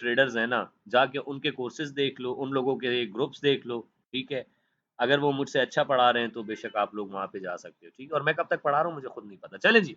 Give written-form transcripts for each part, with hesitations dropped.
Traders हैं ना, जाके उनके कोर्सेज देख लो, उन लोगों के ग्रुप्स देख लो, ठीक है। अगर वो मुझसे अच्छा पढ़ा रहे हैं तो बेशक आप लोग वहां पे जा सकते हो, ठीक है। और मैं कब तक पढ़ा रहा हूँ मुझे खुद नहीं पता। चलें जी,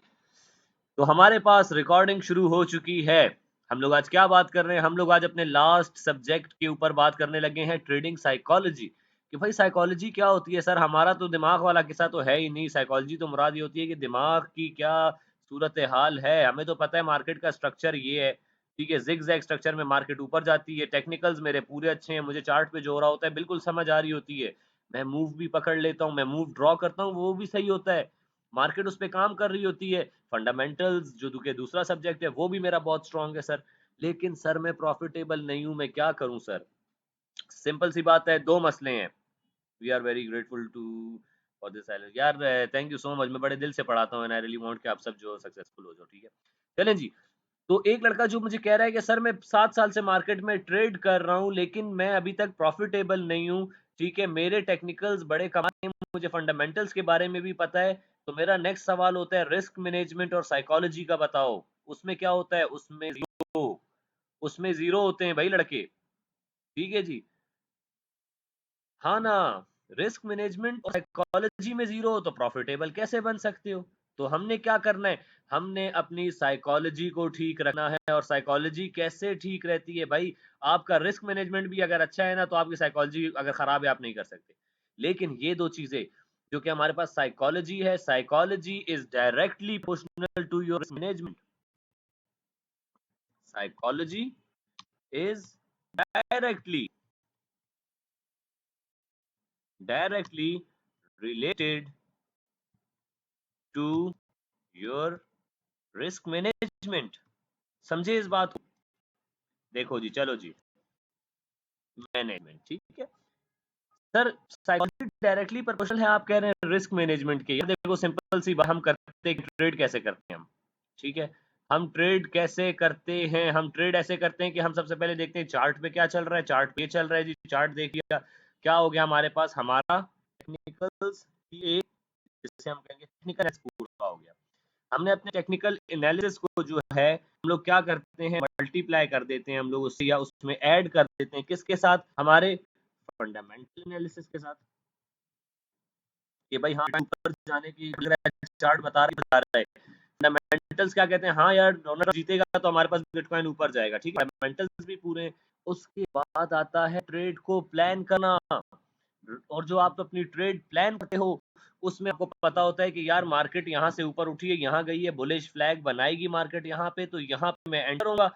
तो हमारे पास रिकॉर्डिंग शुरू हो चुकी है। हम लोग आज क्या बात कर रहे हैं? हम लोग आज अपने लास्ट सब्जेक्ट के ऊपर बात करने लगे हैं, ट्रेडिंग साइकोलॉजी। कि भाई साइकोलॉजी क्या होती है सर? हमारा तो दिमाग वाला किस्सा तो है ही नहीं। साइकोलॉजी तो मुराद ये होती है कि दिमाग की क्या सूरत हाल है। हमें तो पता है मार्केट का स्ट्रक्चर ये है, ठीक है। जिग जैग स्ट्रक्चर में मार्केट ऊपर जाती है। टेक्निकल्स मेरे पूरे अच्छे हैं, मुझे चार्ट पे जो हो रहा होता है बिल्कुल समझ आ रही होती है। मैं मूव भी पकड़ लेता हूँ, मैं मूव ड्रॉ करता हूँ, वो भी सही होता है। मार्केट उस पे काम कर रही होती है। फंडामेंटल्स जो के दूसरा सब्जेक्ट है वो भी मेरा बहुत स्ट्रांग है सर। लेकिन सर मैं प्रॉफिटेबल नहीं हूं, मैं क्या करूं सर? सिंपल सी बात है, दो मसले हैं। We are very grateful to for this silence यार, थैंक यू सो मच। मैं बड़े दिल से पढ़ाता हूँ एंड आई रियली वांट कि आप सब जो सक्सेसफुल हो जाओ, ठीक है। चलें जी, तो एक लड़का जो मुझे कह रहा है कि सर मैं 7 साल से मार्केट में ट्रेड कर रहा हूं लेकिन मैं अभी तक प्रॉफिटेबल नहीं हूं, ठीक है। मेरे टेक्निकल्स बड़े कमाल हैं, मुझे फंडामेंटल्स के बारे में भी पता है। तो मेरा नेक्स्ट सवाल होता है रिस्क मैनेजमेंट और साइकोलॉजी का बताओ, उसमें क्या होता है? उसमें जीरो होते हैं भाई लड़के, ठीक है जी। हाँ ना, रिस्क मैनेजमेंट और साइकोलॉजी में जीरो हो तो प्रॉफिटेबल कैसे बन सकते हो? तो हमने क्या करना है? हमने अपनी साइकोलॉजी को ठीक रखना है। और साइकोलॉजी कैसे ठीक रहती है भाई? आपका रिस्क मैनेजमेंट भी अगर अच्छा है ना तो आपकी साइकोलॉजी अगर खराब है आप नहीं कर सकते। लेकिन ये दो चीजें जो कि हमारे पास साइकोलॉजी है, psychology is directly proportional to your risk management. Psychology is directly related to your risk management. समझे इस बात को? देखो जी, चलो जी, मैनेजमेंट, ठीक है सर। साइकोलॉजी डायरेक्टली प्रोपोर्शनल है आप कह रहे हैं रिस्क मैनेजमेंट के। यार देखो सिंपल सी बात, हम करते हैं ट्रेड कैसे करते हैं हम, ठीक है। हम ट्रेड कैसे करते हैं? हम ट्रेड ऐसे करते हैं कि हम सबसे पहले देखते हैं चार्ट पे क्या चल रहा है। चार्ट पे चल रहा है जी, चार्ट देख लिया, क्या हो गया हमारे पास? हमारा टेक्निकल्स की एक, जिसे हम कहेंगे टेक्निकल पूरा हो गया। हमने अपने टेक्निकल एनालिसिस को जो है हम लोग क्या करते हैं, मल्टीप्लाई कर देते हैं हम लोग उससे, या उसमें ऐड कर देते हैं किसके साथ? हमारे फंडामेंटल एनालिसिस के साथ। कि भाई हाँ ऊपर जाने की चार्ट बता रहा है। फंडामेंटल्स क्या कहते हैं? हाँ यार डोनर जीतेगा तो हमारे पास बिटकॉइन ऊपर जाएगा, ठीक है। फंडामेंटल्स भी पूरे हैं। उसके बाद आता है ट्रेड को प्लान करना। और जो आप अपनी ट्रेड प्लान करते हो उसमें आपको पता होता है कि यार मार्केट यहाँ से ऊपर उठी है, यहाँ गई है, बुलिश फ्लैग बनाएगी मार्केट यहाँ पे, तो यहाँ पे मैं एंटर होगा,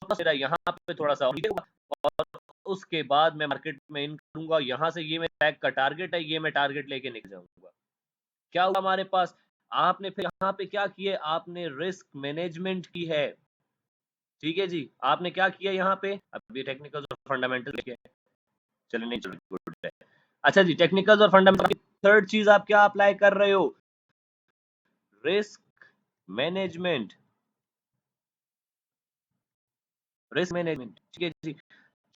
मेरा यहाँ पे थोड़ा सा होगा, और उसके बाद मैं मार्केट में इन करूंगा। यहाँ से ये मेरे फ्लैग का टारगेट है, ये मैं टारगेट लेके निकल जाऊंगा। क्या होगा हमारे पास? आपने फिर यहाँ पे क्या किया? आपने रिस्क मैनेजमेंट की है, ठीक है जी। आपने क्या किया यहाँ पे? अब ये टेक्निकल और फंडामेंटल लेके चले, नहीं चलो गुड है। अच्छा जी, टेक्निकल्स और फंडामेंटल, थर्ड चीज आप क्या अप्लाई कर रहे हो? Risk management. रिस्क मैनेजमेंट, ठीक है जी।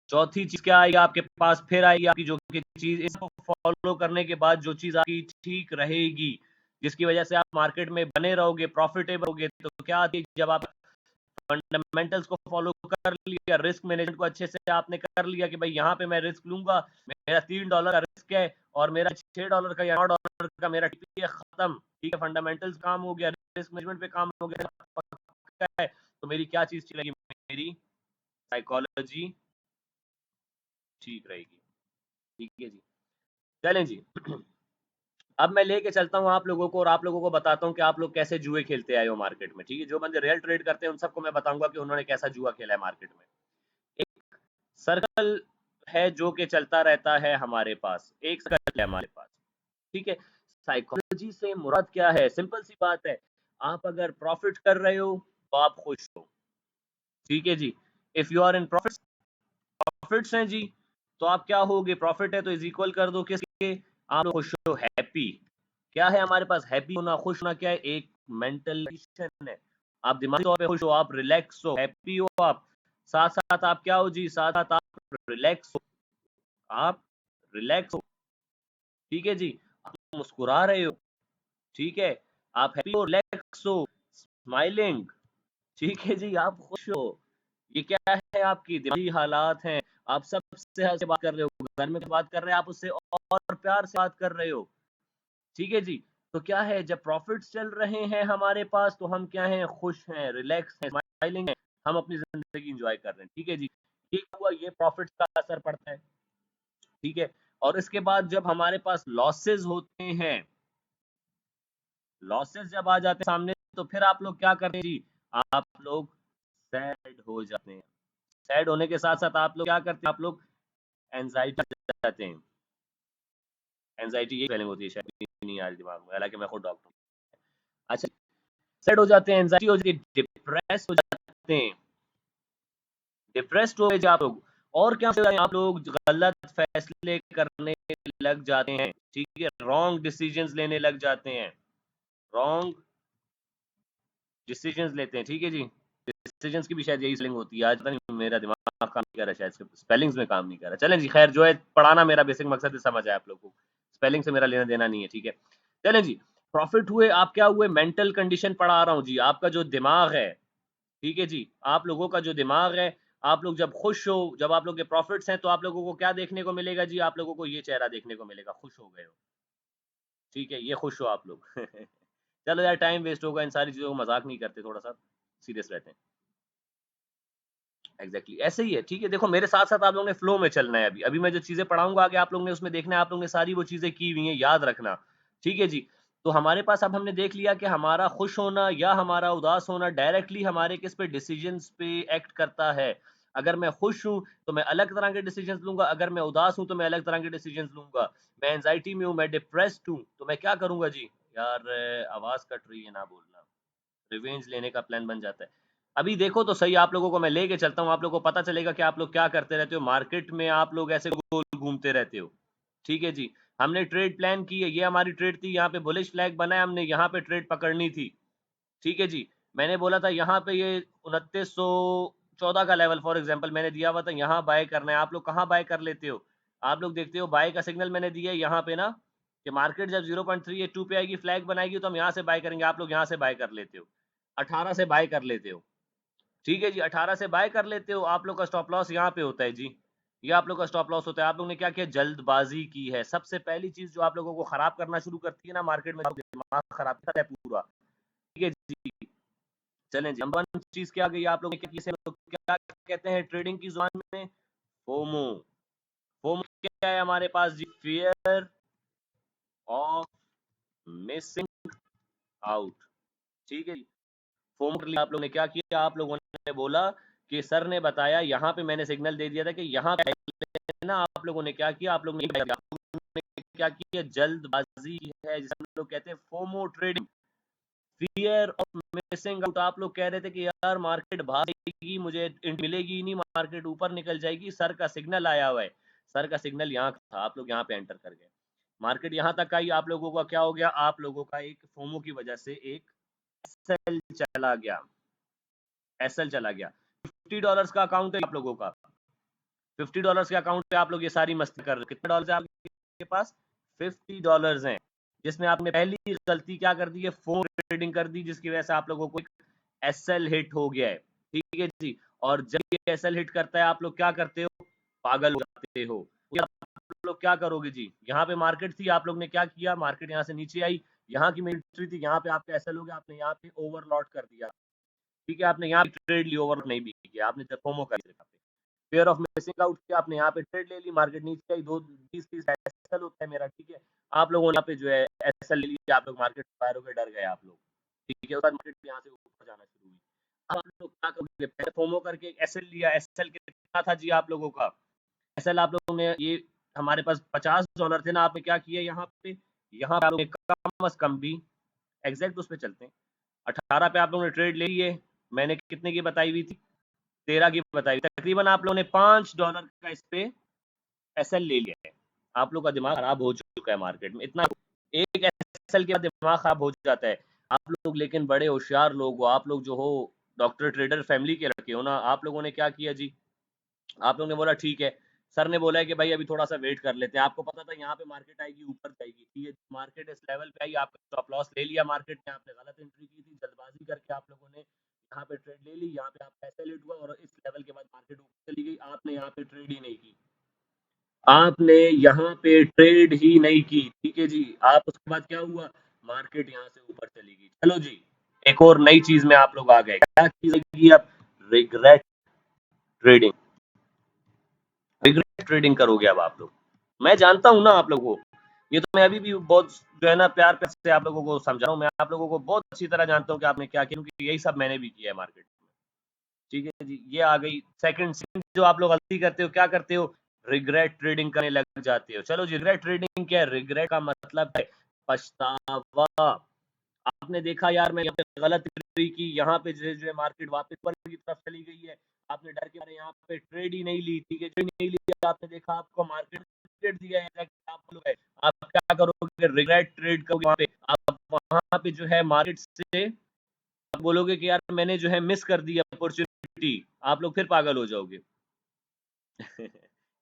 चौथी चीज क्या आएगी आपके पास? फिर आएगी आपकी जो कि चीज, इसको फॉलो करने के बाद जो चीज आपकी ठीक रहेगी, जिसकी वजह से आप मार्केट में बने रहोगे, प्रॉफिटेबल होगे, तो क्या आती है? जब आप फंडामेंटल्स को फॉलो कर लिया, रिस्क मैनेजमेंट को अच्छे से आपने कर लिया कि भाई यहाँ पे मैं रिस्क लूंगा, मेरा $3 का रिस्क है और मेरा $6 का या $9 का मेरा टीपी है, खत्म, ठीक है। फंडामेंटल्स काम हो गया, रिस्क मैनेजमेंट पे काम हो गया, पक्का है। तो मेरी क्या चीज चलेगी? मेरी साइकोलॉजी ठीक रहेगी, ठीक है जी। चलें जी, अब मैं लेके चलता हूँ आप लोगों को और आप लोगों को बताता हूँ कि आप लोग कैसे जुए खेलते आए हो मार्केट में, ठीक है। जो बंदे रियल ट्रेड करते हैं उन सबको मैं बताऊंगा कि उन्होंने कैसा जुआ खेला है मार्केट में। एक सर्कल है जो कि चलता रहता है हमारे पास, एक सर्कल है हमारे पास, ठीक है। साइकोलॉजी से मुराद क्या है? सिंपल सी बात है, आप अगर प्रॉफिट कर रहे हो तो आप खुश हो, ठीक है जी। If you are in profits हैं जी, तो आप क्या होगे? प्रॉफिट है तो इज इक्वल कर दो किसके? आप खुश हो, हैप्पी। क्या है हमारे पास? हैप्पी होना, खुश होना क्या है? एक मेंटल कंडीशन है। आप दिमागी तौर पे खुश हो, आप रिलैक्स हो, हैप्पी हो आप। साथ साथ आप क्या हो जी? साथ साथ आप रिलैक्स हो, आप रिलैक्स हो, ठीक है जी। आप मुस्कुरा रहे हो, ठीक है। आप हैप्पी हो, रिलैक्स हो, स्माइलिंग, ठीक है जी। आप खुश हो, ये क्या है, आपकी दिमागी हालात हैं। आप सबसे हँस के बात कर रहे हो, घर में बात कर रहे हैं, आप उससे और प्यार से बात कर रहे हो, ठीक है जी। तो क्या है, जब प्रॉफ़िट्स चल रहे हैं हमारे पास, तो हम क्या हैं, खुश हैं, रिलैक्स हैं, स्माइलिंग हैं, हम अपनी ज़िंदगी एन्जॉय कर रहे हैं, ठीक है जी। ये क्या हुआ, ये प्रॉफ़िट्स का असर पड़ता है, ठीक है। और इसके बाद जब हमारे पास लॉसेस होते हैं, लॉसेस जब आ जाते हैं सामने, तो फिर आप लोग क्या करते हैं जी, आप लोग सैड हो जाते हैं। सैड होने के साथ-साथ आप लोग क्या करते हैं, आप लोग एंग्ज़ायटी में जाते हैं। एंग्ज़ायटी की स्पेलिंग होती है, शायद नहीं आ रही दिमाग में, हालाँकि मैं खुद डॉक्टर हूँ। अच्छा, सैड हो जाते हैं, एंग्ज़ायटी हो जाती है, डिप्रेस हो जाते हैं, डिप्रेस्ड हो गए आप लोग। और क्या होता है, आप लोग गलत फैसले करने लग जाते हैं, ठीक है? रॉन्ग डिसीजंस लेने लग जाते हैं, रॉन्ग डिसीजंस लेते हैं, ठीक है जी। डिसीजंस की भी शायद यही स्पेलिंग होती है, आज पता नहीं मेरा दिमाग काम नहीं कर रहा, शायद स्पेलिंग्स में काम नहीं कर रहा। चलें जी, खैर जो है, पढ़ाना मेरा बेसिक मकसद है, समझ आया आप लोगों को, स्पेलिंग से मेरा लेना देना नहीं है, ठीक है। चलें जी, प्रॉफिट हुए, आप क्या हुए, मेंटल कंडीशन पढ़ा रहा हूँ जी, आपका जो दिमाग है, ठीक है जी, आप लोगों का जो दिमाग है, आप लोग जब खुश हो, जब आप लोग के प्रॉफिट्स हैं, तो आप लोगों को क्या देखने को मिलेगा जी, आप लोगों को ये चेहरा देखने को मिलेगा, खुश हो गए हो, ठीक है, ये खुश हो आप लोग। चलो यार, टाइम वेस्ट होगा, इन सारी चीज़ों को मज़ाक नहीं करते, थोड़ा-सा सीरियस रहते हैं। एग्ज़ैक्टली ऐसे ही है, ठीक है, देखो मेरे साथ-साथ आप लोगों ने फ्लो में चलना है अभी। अभी मैं जो चीज़ें पढ़ाऊँगा आगे, आप लोगों ने उसमें देखना है, आप लोगों ने सारी वो चीज़ें की हुई हैं, याद रखना, ठीक है जी। तो हमारे पास अब हमने देख लिया कि हमारा खुश होना या हमारा उदास होना डायरेक्टली हमारे किस पे, डिसीज़न्स पे एक्ट करता है। अगर मैं खुश हूँ, तो मैं अलग तरह के डिसीज़न्स लूँगा, अगर मैं उदास हूँ, तो मैं अलग तरह के डिसीज़न्स लूँगा। मैं एंग्ज़ायटी में हूँ, मैं डिप्रेस्ड हूँ, तो मैं क्या करूँगा जी? यार आवाज़ कट रही है, ना बोलना। रिवेंज लेने का प्लान बन जाता है। अभी देखो तो सही, आप लोगों को मैं लेके चलता हूँ, आप लोगों को पता चलेगा कि आप लोग क्या करते रहते हो, मार्केट में आप लोग ऐसे गोल घूमते रहते हो। ठीक है जी, हमने ट्रेड प्लान की है, ये हमारी ट्रेड थी, यहाँ पे बुलिश फ्लैग बना है, हमने यहाँ पे ट्रेड पकड़नी थी। ठीक है जी, मैंने बोला था यहाँ पे ये 2914 का लेवल फॉर एग्ज़ाम्पल मैंने दिया हुआ था, यहाँ बाय करना है, आप लोग कहाँ बाय कर लेते हो? आप लोग देखते हो बाय का सिग्नल मैंने दिया है यहाँ पे ना, कि मार्केट जब 0.382 पे आएगी, फ्लैग बनाएगी, तो हम यहाँ से बाय करेंगे, आप लोग यहाँ से बाय कर लेते हो। 18 से बाय कर लेते हो। ठीक है जी, 18 से बाय कर लेते हो, आप लोग का स्टॉप लॉस यहाँ पे होता है जी। ये आप लोग का स्टॉप लॉस होता है। आप लोगों ने क्या किया, जल्दबाज़ी की है। सबसे पहली चीज़ जो आप लोगों को खराब करना शुरू करती है ना मार्केट में, दिमाग खराब करता है पूरा। ठीक है जी, चलें जी, नंबर 1 चीज़ क्या आ गई, आप लोगों ने क्या की, इसे लोग क्या कहते हैं ट्रेडिंग की ज़ुबान में? फोमो। फोमो क्या है हमारे पास जी? Fear of missing out. ठीक है जी। फोमो के लिए आप लोगों ने क्या किया, आप लोगों ने बोला कि सर ने बताया, यहाँ पे मैंने सिग्नल दे दिया था कि यहाँ पे ना, आप लोगों ने क्या किया, आप लोगों ने क्या किया, जल्दबाजी है जिसे हम लोग कहते हैं FOMO trading, fear of missing out. आप लोग कह रहे थे कि यार मार्केट भागेगी, मुझे मिलेगी ही नहीं, मार्केट ऊपर निकल जाएगी, सर का सिग्नल आया हुआ है। सर का सिग्नल यहाँ था, आप लोग यहाँ पे एंटर कर गए, मार्केट यहाँ तक आई, आप लोगों का क्या हो गया, आप लोगों का एक फोमो की वजह से एक एसएल चला गया, एसएल चला गया। $50 का अकाउंट है आप लोगों का, $50 के अकाउंट पे आप लोग ये सारी मस्ती कर रहे हो। कितने डॉलर है आपके पास? $50 हैं, जिसमें आपने पहली गलती क्या कर दी है, फोन ट्रेडिंग कर दी, जिसकी वजह से आप लोगों को एसएल हिट हो गया है। ठीक है जी, और जब ये एसएल हिट करता है, आप लोग क्या करते हो, पागल हो जाते हो। आप लोग क्या करोगे जी, यहाँ पे मार्केट थी, आप लोग ने क्या किया, मार्केट यहाँ से नीचे आई, यहाँ की मिलिट्री थी, यहाँ पे आपका एसएल हो गया, आपने यहाँ पे ओवरलॉट कर दिया। ठीक है, आपने यहाँ पे ट्रेड ली, ओवरलॉट नहीं भी किया, आपने जब फोमो कर दिया, फेयर ऑफ मिसिंग आउट किया आपने, यहाँ पे ट्रेड ले ली, मार्केट नीचे आई, 20-30 एसएल होता है मेरा, ठीक है। आप लोगों ने यहाँ पे जो है एसएल ले लिया, आप लोग मार्केट फायर हो गए, डर गए आप लोग, ठीक है, उसके बाद मार्केट यहाँ से ऊपर जाना शुरू हुई। अब आप लोग क्या करोगे, पहले फोमो करके एसएल लिया, एसएल कितना था जी आप लोगों का, एसएल आप लोगों ने ये, हमारे पास $50 थे ना, आपने क्या किया यहाँ पे, यहाँ पे आप लोगों ने कम अज कम भी, एग्जैक्ट उस पे चलते हैं, 18 पे आप लोगों ने ट्रेड ले लिए, मैंने कितने की बताई हुई थी, 13 की बताई, तकरीबन आप लोगों ने $5 का इस पे एसएल ले लिया है। आप लोग का दिमाग खराब हो चुका है मार्केट में, इतना एक एसएल के बाद दिमाग खराब हो जाता है। आप लोग लेकिन बड़े होशियार लोग हो, आप लोग जो हो डॉक्टर ट्रेडर फैमिली के लड़के हो ना, आप लोगों ने क्या किया जी, आप लोगों ने बोला ठीक है, सर ने बोला है कि भाई अभी थोड़ा सा वेट कर लेते हैं, आपको पता था यहाँ पे मार्केट आएगी, ऊपर जाएगी, ठीक है, मार्केट इस लेवल पे आई, आपका स्टॉप लॉस ले लिया मार्केट में, आपने गलत एंट्री की थी, जल्दबाजी करके आप लोगों ने यहाँ पे ट्रेड ले ली, यहाँ पे आपका एसएल हिट हुआ और इस लेवल के बाद मार्केट ऊपर चली गई, आपने यहाँ पे ट्रेड ही नहीं की, आपने यहाँ पे ट्रेड ही नहीं की, ठीक है जी। आप उसके बाद क्या हुआ, मार्केट यहाँ से ऊपर चली गई। चलो जी, एक और नई चीज में आप लोग आ गए, क्या चीज आएगी अब, रिग्रेट ट्रेडिंग। रिग्रेट ट्रेडिंग करोगे अब आप लोग, मैं जानता हूँ ना आप लोगों को, ये तो मैं अभी भी बहुत जो है ना प्यार से आप लोगों को समझा रहा हूँ, मैं आप लोगों को बहुत अच्छी तरह जानता हूँ कि आपने क्या किया, क्योंकि यही सब मैंने भी किया है मार्केट में, ठीक है जी। ये आ गई सेकंड जो आप लोग गलती करते हो, क्या करते हो, रिग्रेट ट्रेडिंग करने लग जाते हो। चलो जी, रिग्रेट ट्रेडिंग क्या है, रिग्रेट का मतलब है पछतावा। आपने देखा यार मैं यहाँ पे गलत एंट्री की, यहाँ पे जो है मार्केट वापस ऊपर की तरफ चली गई है, आपने डर के मारे यहाँ पे ट्रेड ही नहीं ली, ठीक है, ट्रेड नहीं लिया, आपने देखा आपको मार्केट ट्रेड दिया है, आप क्या करोगे, रिग्रेट ट्रेड करोगे, वहाँ पे आप वहाँ पे जो है मार्केट से आप बोलोगे कि यार मैंने जो है मिस कर दी अपॉर्चुनिटी, आप लोग फिर पागल हो जाओगे।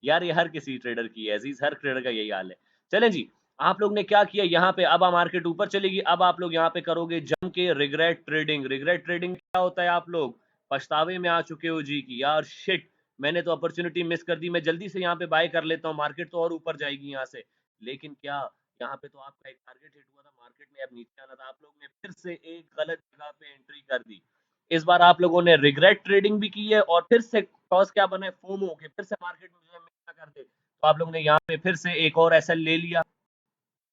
यार ये हर किसी ट्रेडर की है, अजीज, हर ट्रेडर का यही हाल है। चलें जी, आप लोग ने क्या किया यहाँ पे, अब मार्केट ऊपर चलेगी, अब आप लोग यहाँ पे करोगे जम के रिग्रेट ट्रेडिंग। रिग्रेट ट्रेडिंग क्या होता है, आप लोग पछतावे में आ चुके हो जी कि यार शिट, मैंने तो अपॉर्चुनिटी मिस कर दी, मैं जल्दी से यहाँ पे बाय कर लेता हूँ, मार्केट तो और ऊपर जाएगी यहाँ से। लेकिन क्या, यहाँ पे तो आपका एक टारगेट हिट हुआ था, मार्केट में अब नीचे आना था, आप लोग ने फिर से एक गलत जगह पे एंट्री कर दी। इस बार आप लोगों ने रिग्रेट ट्रेडिंग भी की है और फिर से कॉज क्या बना है, फोमो के, फिर से मार्केट में जो है मिस कर दे, तो आप लोग ने यहाँ पे फिर से एक और एसएल ले लिया।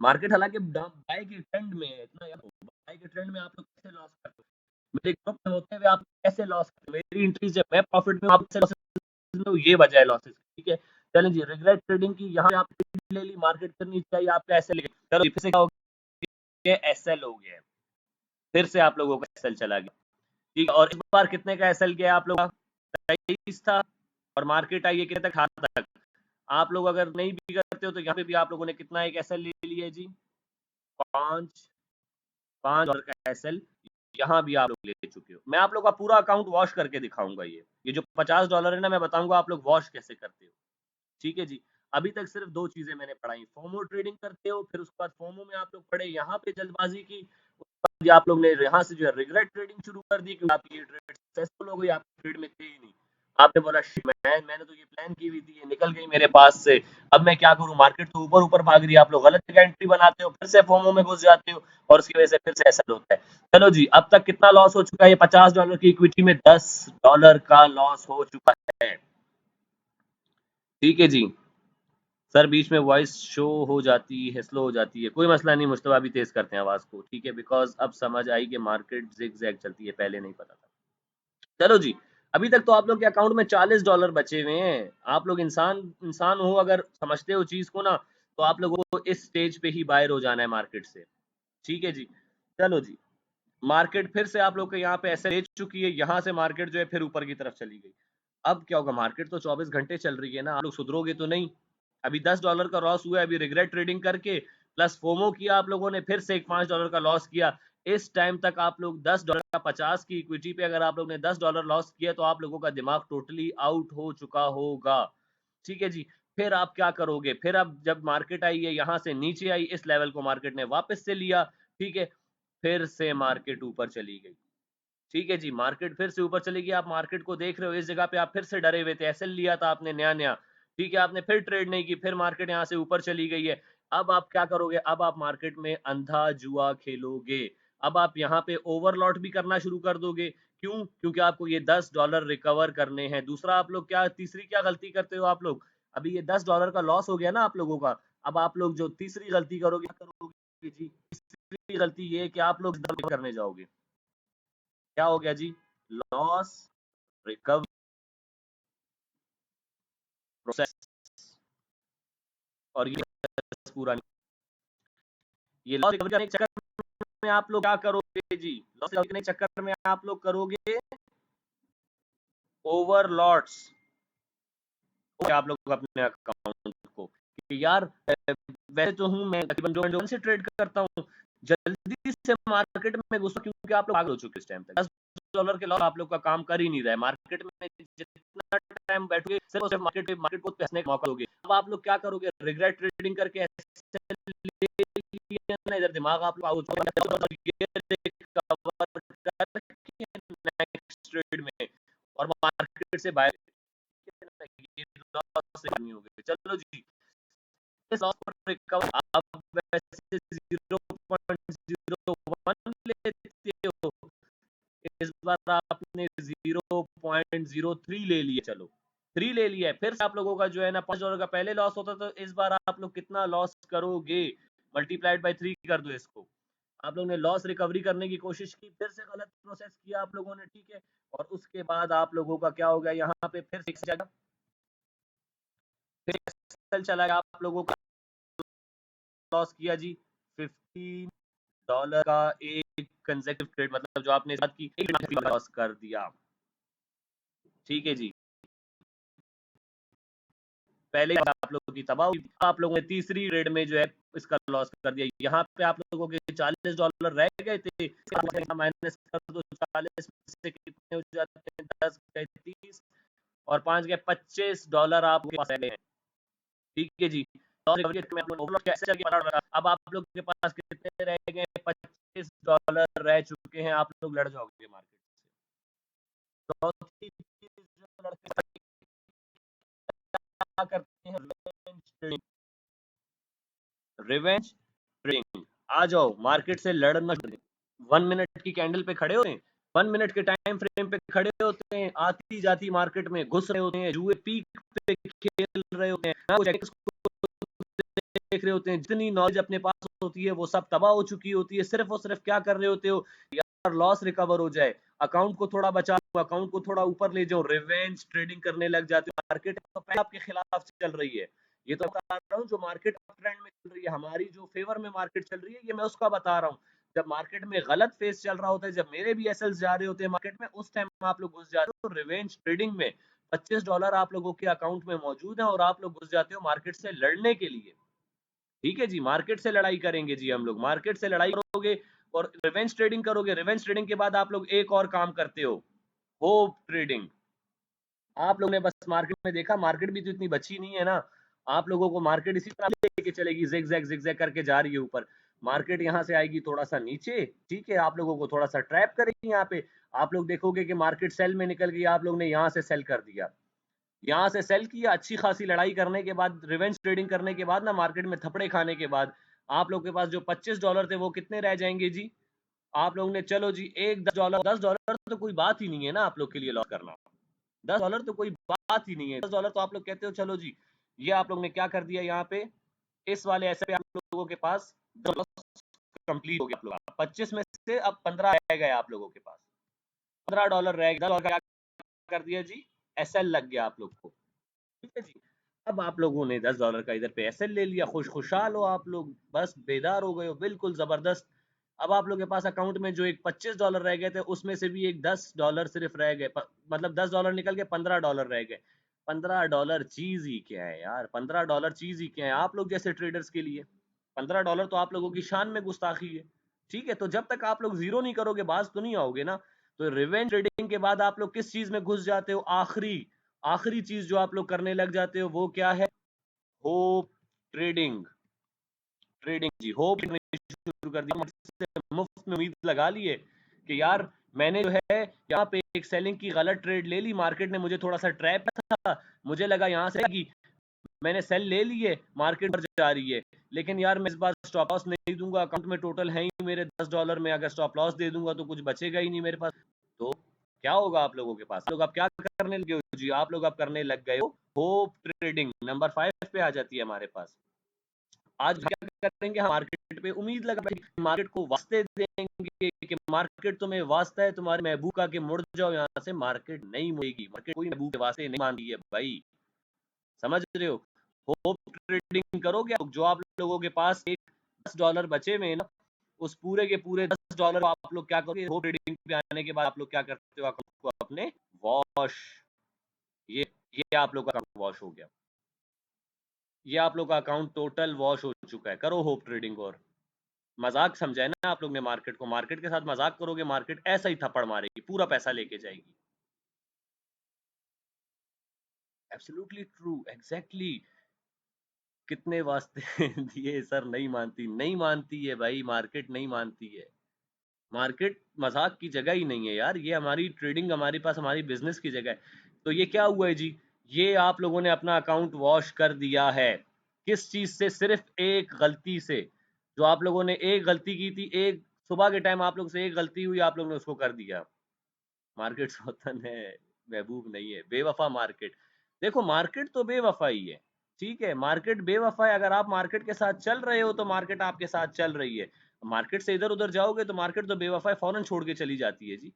मार्केट हालांकि बाय के ट्रेंड में है, इतना यार बाय के ट्रेंड में आप लोग कैसे लॉस करते हो, मेरे ग्रुप में होते हुए आप कैसे लॉस करते हो, मेरी एंट्री जब मैं प्रॉफिट में आप कैसे लॉसेस में, ये वजह है लॉसेस, ठीक है। चलें जी, रिग्रेट ट्रेडिंग की, यहाँ पे आप ले ली, मार्केट करनी चाहिए, आपका एसएल ले, चलो फिर से क्या हो गया, एसएल हो गया, फिर से आप लोगों का एसएल चला गया, ठीक है। और इस बार कितने का एसएल गया आप लोग का, 23 था, और मार्केट आई है कितने तक, 8 तक। आप लोग अगर नहीं भी करते हो तो यहाँ पे भी आप लोगों ने कितना एक एसएल ले लिया है जी, 5 $5 का एसएल यहाँ भी आप लोग ले चुके हो। मैं आप लोग का पूरा अकाउंट वॉश करके दिखाऊंगा, ये जो $50 है ना, मैं बताऊंगा आप लोग वॉश कैसे करते हो, ठीक है जी। अभी तक सिर्फ 2 चीजें मैंने पढ़ाई, फोमो ट्रेडिंग करते हो, फिर उसके बाद फोमो में आप लोग पढ़े यहाँ पे जल्दबाजी की, आप लोग ने यहाँ से जो है रिग्रेट ट्रेडिंग शुरू कर दी, क्योंकि आपकी ये ट्रेड सक्सेसफुल हो गई, आप ट्रेड में थे ही नहीं, आपने बोला शिट, मैंने तो ये प्लान की हुई थी, ये निकल गई मेरे पास से, अब मैं क्या करूं, मार्केट तो ऊपर ऊपर भाग रही है, आप लोग गलत जगह एंट्री बनाते हो, फिर से फोमो में घुस जाते हो, और उसकी वजह से फिर से ऐसा होता है। चलो जी, अब तक कितना लॉस हो चुका है, ये $50 की इक्विटी में $10 का लॉस हो चुका है, ठीक है जी। सर बीच में वॉइस शो हो जाती है, स्लो हो जाती है, कोई मसला नहीं मुश्तबा, अभी तेज करते हैं आवाज को, ठीक है, बिकॉज अब समझ आई कि मार्केट जिग जैग चलती है, पहले नहीं पता था। चलो जी, अभी तक तो आप लोग के अकाउंट में $40 बचे हुए हैं, आप लोग इंसान इंसान हो, अगर समझते हो चीज को ना, तो आप लोगों को इस स्टेज पे ही बाहर हो जाना है मार्केट से, ठीक है जी। चलो जी, मार्केट फिर से आप लोग के यहाँ पे ऐसे ले चुकी है, यहाँ से मार्केट जो है फिर ऊपर की तरफ चली गई। अब क्या होगा, मार्केट तो 24 घंटे चल रही है ना, आप लोग सुधरोगे तो नहीं। अभी $10 का लॉस हुआ है, अभी रिग्रेट ट्रेडिंग करके प्लस फोमो किया आप लोगों ने, फिर से एक $5 का लॉस किया। इस टाइम तक आप लोग $10 का 50 की इक्विटी पे अगर आप लोग ने $10 लॉस किया, तो आप लोगों का दिमाग टोटली आउट हो चुका होगा, ठीक है जी। फिर आप क्या करोगे, फिर अब जब मार्केट आई है, यहाँ से नीचे आई, इस लेवल को मार्केट ने वापस से लिया, ठीक है, फिर से मार्केट ऊपर चली गई, ठीक है जी। मार्केट फिर से ऊपर चली गई, आप मार्केट को देख रहे हो, इस जगह पे आप फिर से डरे हुए थे, एसएल लिया था आपने नया नया, ठीक है, आपने फिर ट्रेड नहीं की, फिर मार्केट यहाँ से ऊपर चली गई है। अब आप क्या करोगे, अब आप मार्केट में अंधा जुआ खेलोगे, अब आप यहाँ पे ओवरलॉट भी करना शुरू कर दोगे, क्यों, क्योंकि आपको ये $10 रिकवर करने हैं। दूसरा आप लोग क्या, तीसरी क्या गलती करते हो आप लोग, अभी ये $10 का लॉस हो गया ना आप लोगों का, अब आप लोग जो तीसरी गलती करोगे, क्या करोगे जी, तीसरी गलती ये है कि आप लोग करने जाओगे, क्या हो गया जी, लॉस रिकवर प्रोसेस, और ये पूरा ये लॉस रिकवर करने के चक्कर में आप लोग क्या करोगे जी, लॉस रिकवर करने के चक्कर में आप लोग करोगे ओवरलॉट्स, आप लोग अपने अकाउंट को कि यार वैसे तो हूं मैं तकरीबन जो से ट्रेड करता हूँ, जल्दी से मार्केट में घुसो, क्योंकि आप लोग पागल हो चुके इस टाइम तक, $10 के लॉस आप लोग का काम कर ही नहीं रहा है, मार्केट में जितना टाइम बैठोगे सिर्फ और सिर्फ मार्केट को पैसने का मौका दोगे। अब आप लोग क्या करोगे, रिग्रेट ट्रेडिंग करके इधर दिमाग आप लोग और मार्केट से बाय ये लॉस नहीं हो गए। चलो जी, इस लॉस पर रिकवर आप वैसे 0.01 लेते हो, इस बार आपने 0.03 ले लिया, चलो 3 ले लिया है, फिर से आप लोगों का जो है ना $5 का पहले लॉस होता, तो इस बार आप लोग कितना लॉस करोगे, मल्टीप्लाइड बाय 3 कर दो इसको। आप लोगों ने लॉस रिकवरी करने की कोशिश की, फिर से गलत प्रोसेस किया आप लोगों ने, ठीक है। और उसके बाद आप लोगों का क्या हो गया, यहाँ पे फिर से जगह फिर चला गया, आप लोगों का लॉस किया जी $15 का एक कंसेक्यूटिव ट्रेड, मतलब जो आपने साथ की एक लॉस कर दिया, ठीक है जी। पहले आप लोगों की तबाह हुई, आप लोगों ने तीसरी ट्रेड में जो है इसका लॉस कर दिया। यहाँ पे आप लोगों के $40 रह गए थे, माइनस कर दो, 40 से कितने हो जाते हैं, 10 गए 30 और 5 गए $25 आपके पास रह गए हैं, ठीक है जी। अब आप लोग के पास कितने रह गए, $25 रह चुके हैं, आप लोग लड़ जाओगे मार्केट से। चौथी चीज जो लड़के क्या करते हैं, रिवेंज ट्रेडिंग। आ जाओ मार्केट से लड़ना, 1 मिनट की कैंडल पे खड़े होते हैं, 1 मिनट के टाइम फ्रेम पे खड़े होते हैं, आती जाती मार्केट में घुस रहे होते हैं, जुए पीक पे खेल रहे होते हैं, देख रहे होते हैं, जितनी नॉलेज अपने पास होती है वो सब तबाह हो चुकी होती है। सिर्फ और सिर्फ क्या कर रहे होते हो, यार लॉस रिकवर हो जाए, अकाउंट को थोड़ा बचा लो, अकाउंट को थोड़ा ऊपर ले जाओ, रिवेंज ट्रेडिंग करने लग जाते हो। मार्केट तो पहले आपके खिलाफ चल रही है, ये तो बता रहा हूँ, जो मार्केट ट्रेंड में चल रही है, हमारी जो फेवर में मार्केट चल रही है, ये मैं उसका बता रहा हूँ। जब मार्केट में गलत फेस चल रहा होता है, जब मेरे भी एसएल जा रहे होते हैं मार्केट में, उस टाइम आप लोग घुस जाते हो रिवेंज ट्रेडिंग में। $25 आप लोगों के अकाउंट में मौजूद है और आप लोग घुस जाते हो मार्केट से लड़ने के लिए, ठीक है जी। मार्केट से लड़ाई करेंगे जी हम लोग, मार्केट से लड़ाई करोगे और रिवेंज ट्रेडिंग करोगे। रिवेंज ट्रेडिंग के बाद आप लोग एक और काम करते हो, होप ट्रेडिंग। आप लोगों ने बस मार्केट में देखा, मार्केट भी तो इतनी बची नहीं है ना, आप लोगों को मार्केट इसी तरह लेके चलेगी, जिग-जैग करके जा रही है ऊपर। मार्केट यहाँ से आएगी थोड़ा सा नीचे, ठीक है, आप लोगों को थोड़ा सा ट्रैप करेगी यहाँ पे। आप लोग देखोगे कि मार्केट सेल में निकल गई, आप लोग ने यहाँ से सेल कर दिया, यहाँ से सेल किया, अच्छी खासी लड़ाई करने के बाद, रिवेंज ट्रेडिंग करने के बाद ना, मार्केट में थपड़े खाने के बाद, आप लोग के पास जो $25 थे वो कितने रह जाएंगे जी। आप लोगों ने चलो जी एक $10 तो कोई बात ही नहीं है ना आप लोग के लिए लॉस करना, $10 तो कोई बात ही नहीं है। $10 तो आप लोग कहते हो चलो जी, ये आप लोग ने क्या कर दिया, यहाँ पे इस वाले ऐसे पे आप लोगों के पास कंप्लीट हो गया, आप लोग 25 में से अब 15 रह गए आप लोगों के पास, $15 रह गया, $10 कर दिया जी, एसएल लग गया आप लोग को, ठीक है जी। अब आप लोगों ने $10 का इधर पे एसएल ले लिया, खुशहाल हो आप लोग, बस बेदार हो गए हो, बिल्कुल जबरदस्त। अब आप लोग के पास अकाउंट में जो एक $25 रह गए थे, उसमें से भी एक $10 सिर्फ रह गए, मतलब $10 निकल के $15 रह गए। $15 चीज ही क्या है यार, $15 चीज ही क्या है आप लोग जैसे ट्रेडर्स के लिए। $15 तो आप लोगों की शान में गुस्ताखी है, ठीक है। तो जब तक आप लोग जीरो नहीं करोगे, बाज तो नहीं आओगे ना। तो रिवेंज ट्रेडिंग के बाद आप लोग किस चीज में घुस जाते हो, आखिरी आखिरी चीज जो आप लोग करने लग जाते हो वो क्या है, होप ट्रेडिंग। ट्रेडिंग जी, होप शुरू कर दिया, मुफ्त में उम्मीद लगा ली है कि यार मैंने जो है यहाँ पे एक सेलिंग की गलत ट्रेड ले ली, मार्केट ने मुझे थोड़ा सा ट्रैप था, मुझे लगा यहाँ से आएगी, मैंने सेल ले लिए, मार्केट पर जा रही है, लेकिन यार मैं इस बार स्टॉप लॉस नहीं दूंगा, अकाउंट में टोटल है ही मेरे $10, में अगर स्टॉप लॉस दे दूंगा तो कुछ बचेगा ही नहीं मेरे पास। तो क्या होगा आप लोगों के पास, लोग आप क्या करने लगे हो जी, आप लोग आप करने लग गए हो होप ट्रेडिंग। नंबर 5 पे आ जाती है हमारे पास। आज क्या करेंगे, हम मार्केट पे उम्मीद लगा, मार्केट को वास्ते देंगे कि मार्केट तुम्हें वास्ता है तुम्हारे महबूब का, कि मुड़ जाओ यहाँ से, मार्केट नहीं मुड़ेगी, मार्केट कोई महबूब के वास्ते नहीं मान रही है भाई, समझ रहे हो। होप ट्रेडिंग करोगे, जो आप लोगों के पास एक $10 बचे हुए हैं ना, उस पूरे के पूरे $10 आप लोग क्या करोगे, होप ट्रेडिंग पे आने के बाद आप लोग क्या करते हो, अकाउंट को अपने वॉश, ये ये आप लोग का अकाउंट वॉश हो गया, ये आप लोग का अकाउंट टोटल वॉश हो चुका है। करो होप ट्रेडिंग। और मजाक समझा है ना आप लोग ने मार्केट को, मार्केट के साथ मजाक करोगे, मार्केट ऐसा ही थप्पड़ मारेगी, पूरा पैसा लेके जाएगी। Absolutely true, exactly. कितने वास्ते दिए सर, नहीं मानती, नहीं मानती है भाई, मार्केट नहीं मानती है। मार्केट मजाक की जगह ही नहीं है यार, ये हमारी ट्रेडिंग, हमारे पास हमारी बिजनेस की जगह है। तो ये क्या हुआ है जी, ये आप लोगों ने अपना अकाउंट वॉश कर दिया है। किस चीज से? सिर्फ एक गलती से। जो आप लोगों ने एक गलती की थी, एक सुबह के टाइम आप लोग से एक गलती हुई, आप लोगों ने उसको कर दिया। मार्केट सौतन है, महबूब नहीं है, बेवफा मार्केट। देखो मार्केट तो बेवफा ही है, ठीक है, मार्केट बेवफा है। अगर आप मार्केट के साथ चल रहे हो तो मार्केट आपके साथ चल रही है। मार्केट से इधर उधर जाओगे तो मार्केट तो बेवफा है, फौरन छोड़ के चली जाती है जी।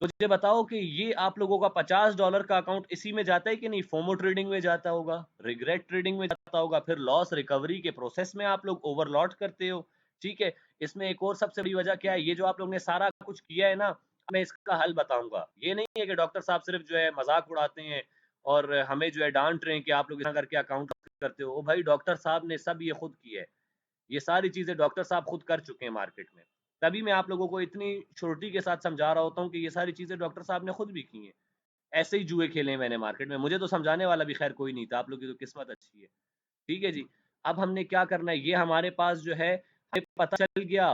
मुझे बताओ कि ये आप लोगों का $50 का अकाउंट इसी में जाता है कि नहीं? फोमो ट्रेडिंग में जाता होगा, रिग्रेट ट्रेडिंग में जाता होगा, फिर लॉस रिकवरी के प्रोसेस में आप लोग ओवरलॉट करते हो, ठीक है। इसमें एक और सबसे बड़ी वजह क्या है, ये जो आप लोग ने सारा कुछ किया है ना, मैं इसका हल बताऊंगा। ये नहीं है कि डॉक्टर साहब सिर्फ जो है मजाक उड़ाते हैं और हमें जो है डांट रहे हैं कि आप लोग इतना करके अकाउंट करते हो। ओ भाई, डॉक्टर साहब ने सब ये खुद किया है, ये सारी चीजें डॉक्टर साहब खुद कर चुके हैं मार्केट में। तभी मैं आप लोगों को इतनी श्योरिटी के साथ समझा रहा होता हूँ कि ये सारी चीजें डॉक्टर साहब ने खुद भी की हैं। ऐसे ही जुए खेले हैं मैंने मार्केट में, मुझे तो समझाने वाला भी खैर कोई नहीं था। आप लोग की तो किस्मत अच्छी है, ठीक है जी। अब हमने क्या करना है, ये हमारे पास जो है हमें पता चल गया।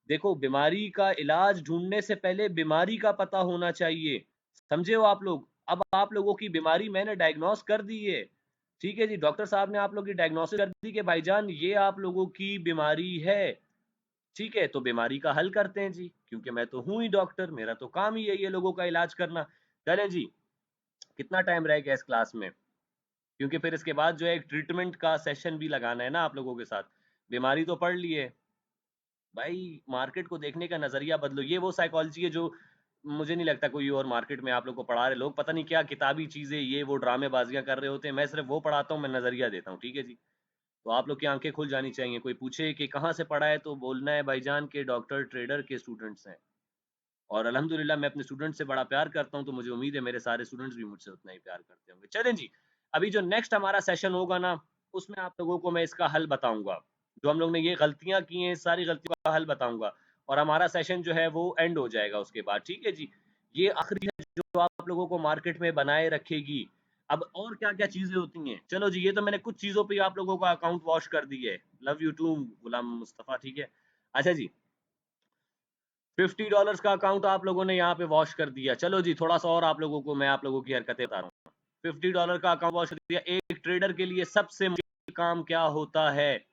देखो, बीमारी का इलाज ढूंढने से पहले बीमारी का पता होना चाहिए, समझे हो आप लोग? अब आप लोगों की बीमारी मैंने डायग्नोस कर दी है, ठीक है जी। डॉक्टर साहब ने आप लोगों की डायग्नोसिस कर दी कि भाईजान ये आप लोगों की बीमारी है, ठीक है। तो बीमारी का हल करते हैं जी, क्योंकि मैं तो हूं ही डॉक्टर, मेरा तो काम ही है ये लोगों का इलाज करना। चलें जी, कितना टाइम रह गया इस क्लास में? क्योंकि फिर इसके बाद जो है एक ट्रीटमेंट का सेशन भी लगाना है ना आप लोगों के साथ। बीमारी तो पढ़ लिए भाई, मार्केट को देखने का नजरिया बदलो। ये वो साइकोलॉजी है जो मुझे नहीं लगता कोई और मार्केट में आप लोग को पढ़ा रहे लोग, पता नहीं क्या किताबी चीजें ये वो ड्रामेबाजियां कर रहे होते हैं। मैं सिर्फ वो पढ़ाता हूँ, मैं नजरिया देता हूँ, ठीक है जी। तो आप लोग की आंखें खुल जानी चाहिए। कोई पूछे कि कहाँ से पढ़ा है तो बोलना है भाईजान के डॉक्टर ट्रेडर के स्टूडेंट्स हैं। और अल्हम्दुलिल्लाह मैं अपने स्टूडेंट से बड़ा प्यार करता हूँ, तो मुझे उम्मीद है मेरे सारे स्टूडेंट्स भी मुझसे उतना ही प्यार करते होंगे। चलें जी, अभी जो नेक्स्ट हमारा सेशन होगा ना, उसमें आप लोगों को मैं इसका हल बताऊंगा। जो हम लोग ने ये गलतियां की हैं, सारी गलतियों का हल बताऊंगा, और हमारा सेशन जो है वो एंड हो जाएगा उसके बाद, ठीक है जी। ये आखिरी है जो आप लोगों को मार्केट में बनाए रखेगी। अब और क्या क्या चीजें होती हैं, चलो जी, ये तो मैंने कुछ चीजों पे आप लोगों का अकाउंट वॉश कर दी है। Love you to Ghulam Mustafa, ठीक है। अच्छा जी, $50 का अकाउंट आप लोगों ने यहाँ पे वॉश कर दिया। चलो जी, थोड़ा सा और आप लोगों को मैं आप लोगों की हरकतें बता रहा हूँ। $50 का अकाउंट वॉश कर दिया। एक ट्रेडर के लिए सबसे मुश्किल काम क्या होता है?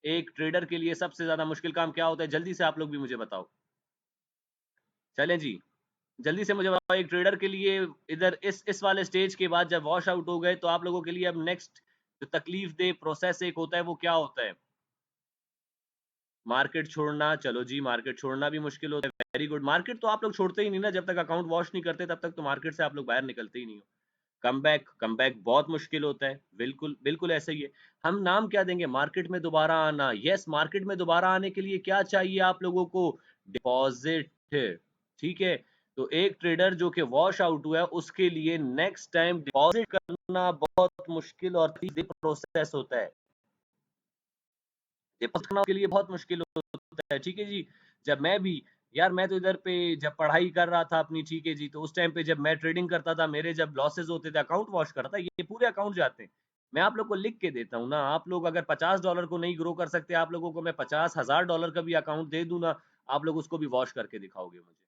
एक ट्रेडर के लिए सबसे ज्यादा मुश्किल काम क्या होता है? जल्दी से आप लोग भी मुझे बताओ। चलें जी, जल्दी से मुझे बताओ, एक ट्रेडर के लिए इधर इस वाले स्टेज के बाद जब वॉश आउट हो गए, तो आप लोगों के लिए अब नेक्स्ट जो तकलीफ दे प्रोसेस एक होता है, वो क्या होता है? मार्केट छोड़ना। चलो जी, मार्केट छोड़ना भी मुश्किल होता है, वेरी गुड। मार्केट तो आप लोग छोड़ते ही नहीं ना, जब तक अकाउंट वॉश नहीं करते तब तक तो मार्केट से आप लोग बाहर निकलते ही नहीं हो। कम बैक बहुत मुश्किल होता है, बिल्कुल बिल्कुल ऐसा ही है। हम नाम क्या देंगे? मार्केट में दोबारा आना। यस, मार्केट में दोबारा आने के लिए क्या चाहिए आप लोगों को? डिपॉजिट, ठीक है। तो एक ट्रेडर जो कि वॉश आउट हुआ है, उसके लिए नेक्स्ट टाइम डिपॉजिट करना बहुत मुश्किल और प्रोसेस होता है। डिपॉजिट करना के लिए बहुत मुश्किल होता है, ठीक है जी। जब मैं भी, यार मैं तो इधर पे जब पढ़ाई कर रहा था अपनी, ठीक है जी, तो उस टाइम पे जब मैं ट्रेडिंग करता था, मेरे जब लॉसेस होते थे, अकाउंट वॉश करता था, ये पूरे अकाउंट जाते हैं। मैं आप लोग को लिख के देता हूँ ना, आप लोग अगर $50 को नहीं ग्रो कर सकते, आप लोगों को मैं $50,000 का भी अकाउंट दे दूं ना, आप लोग उसको भी वॉश करके दिखाओगे मुझे,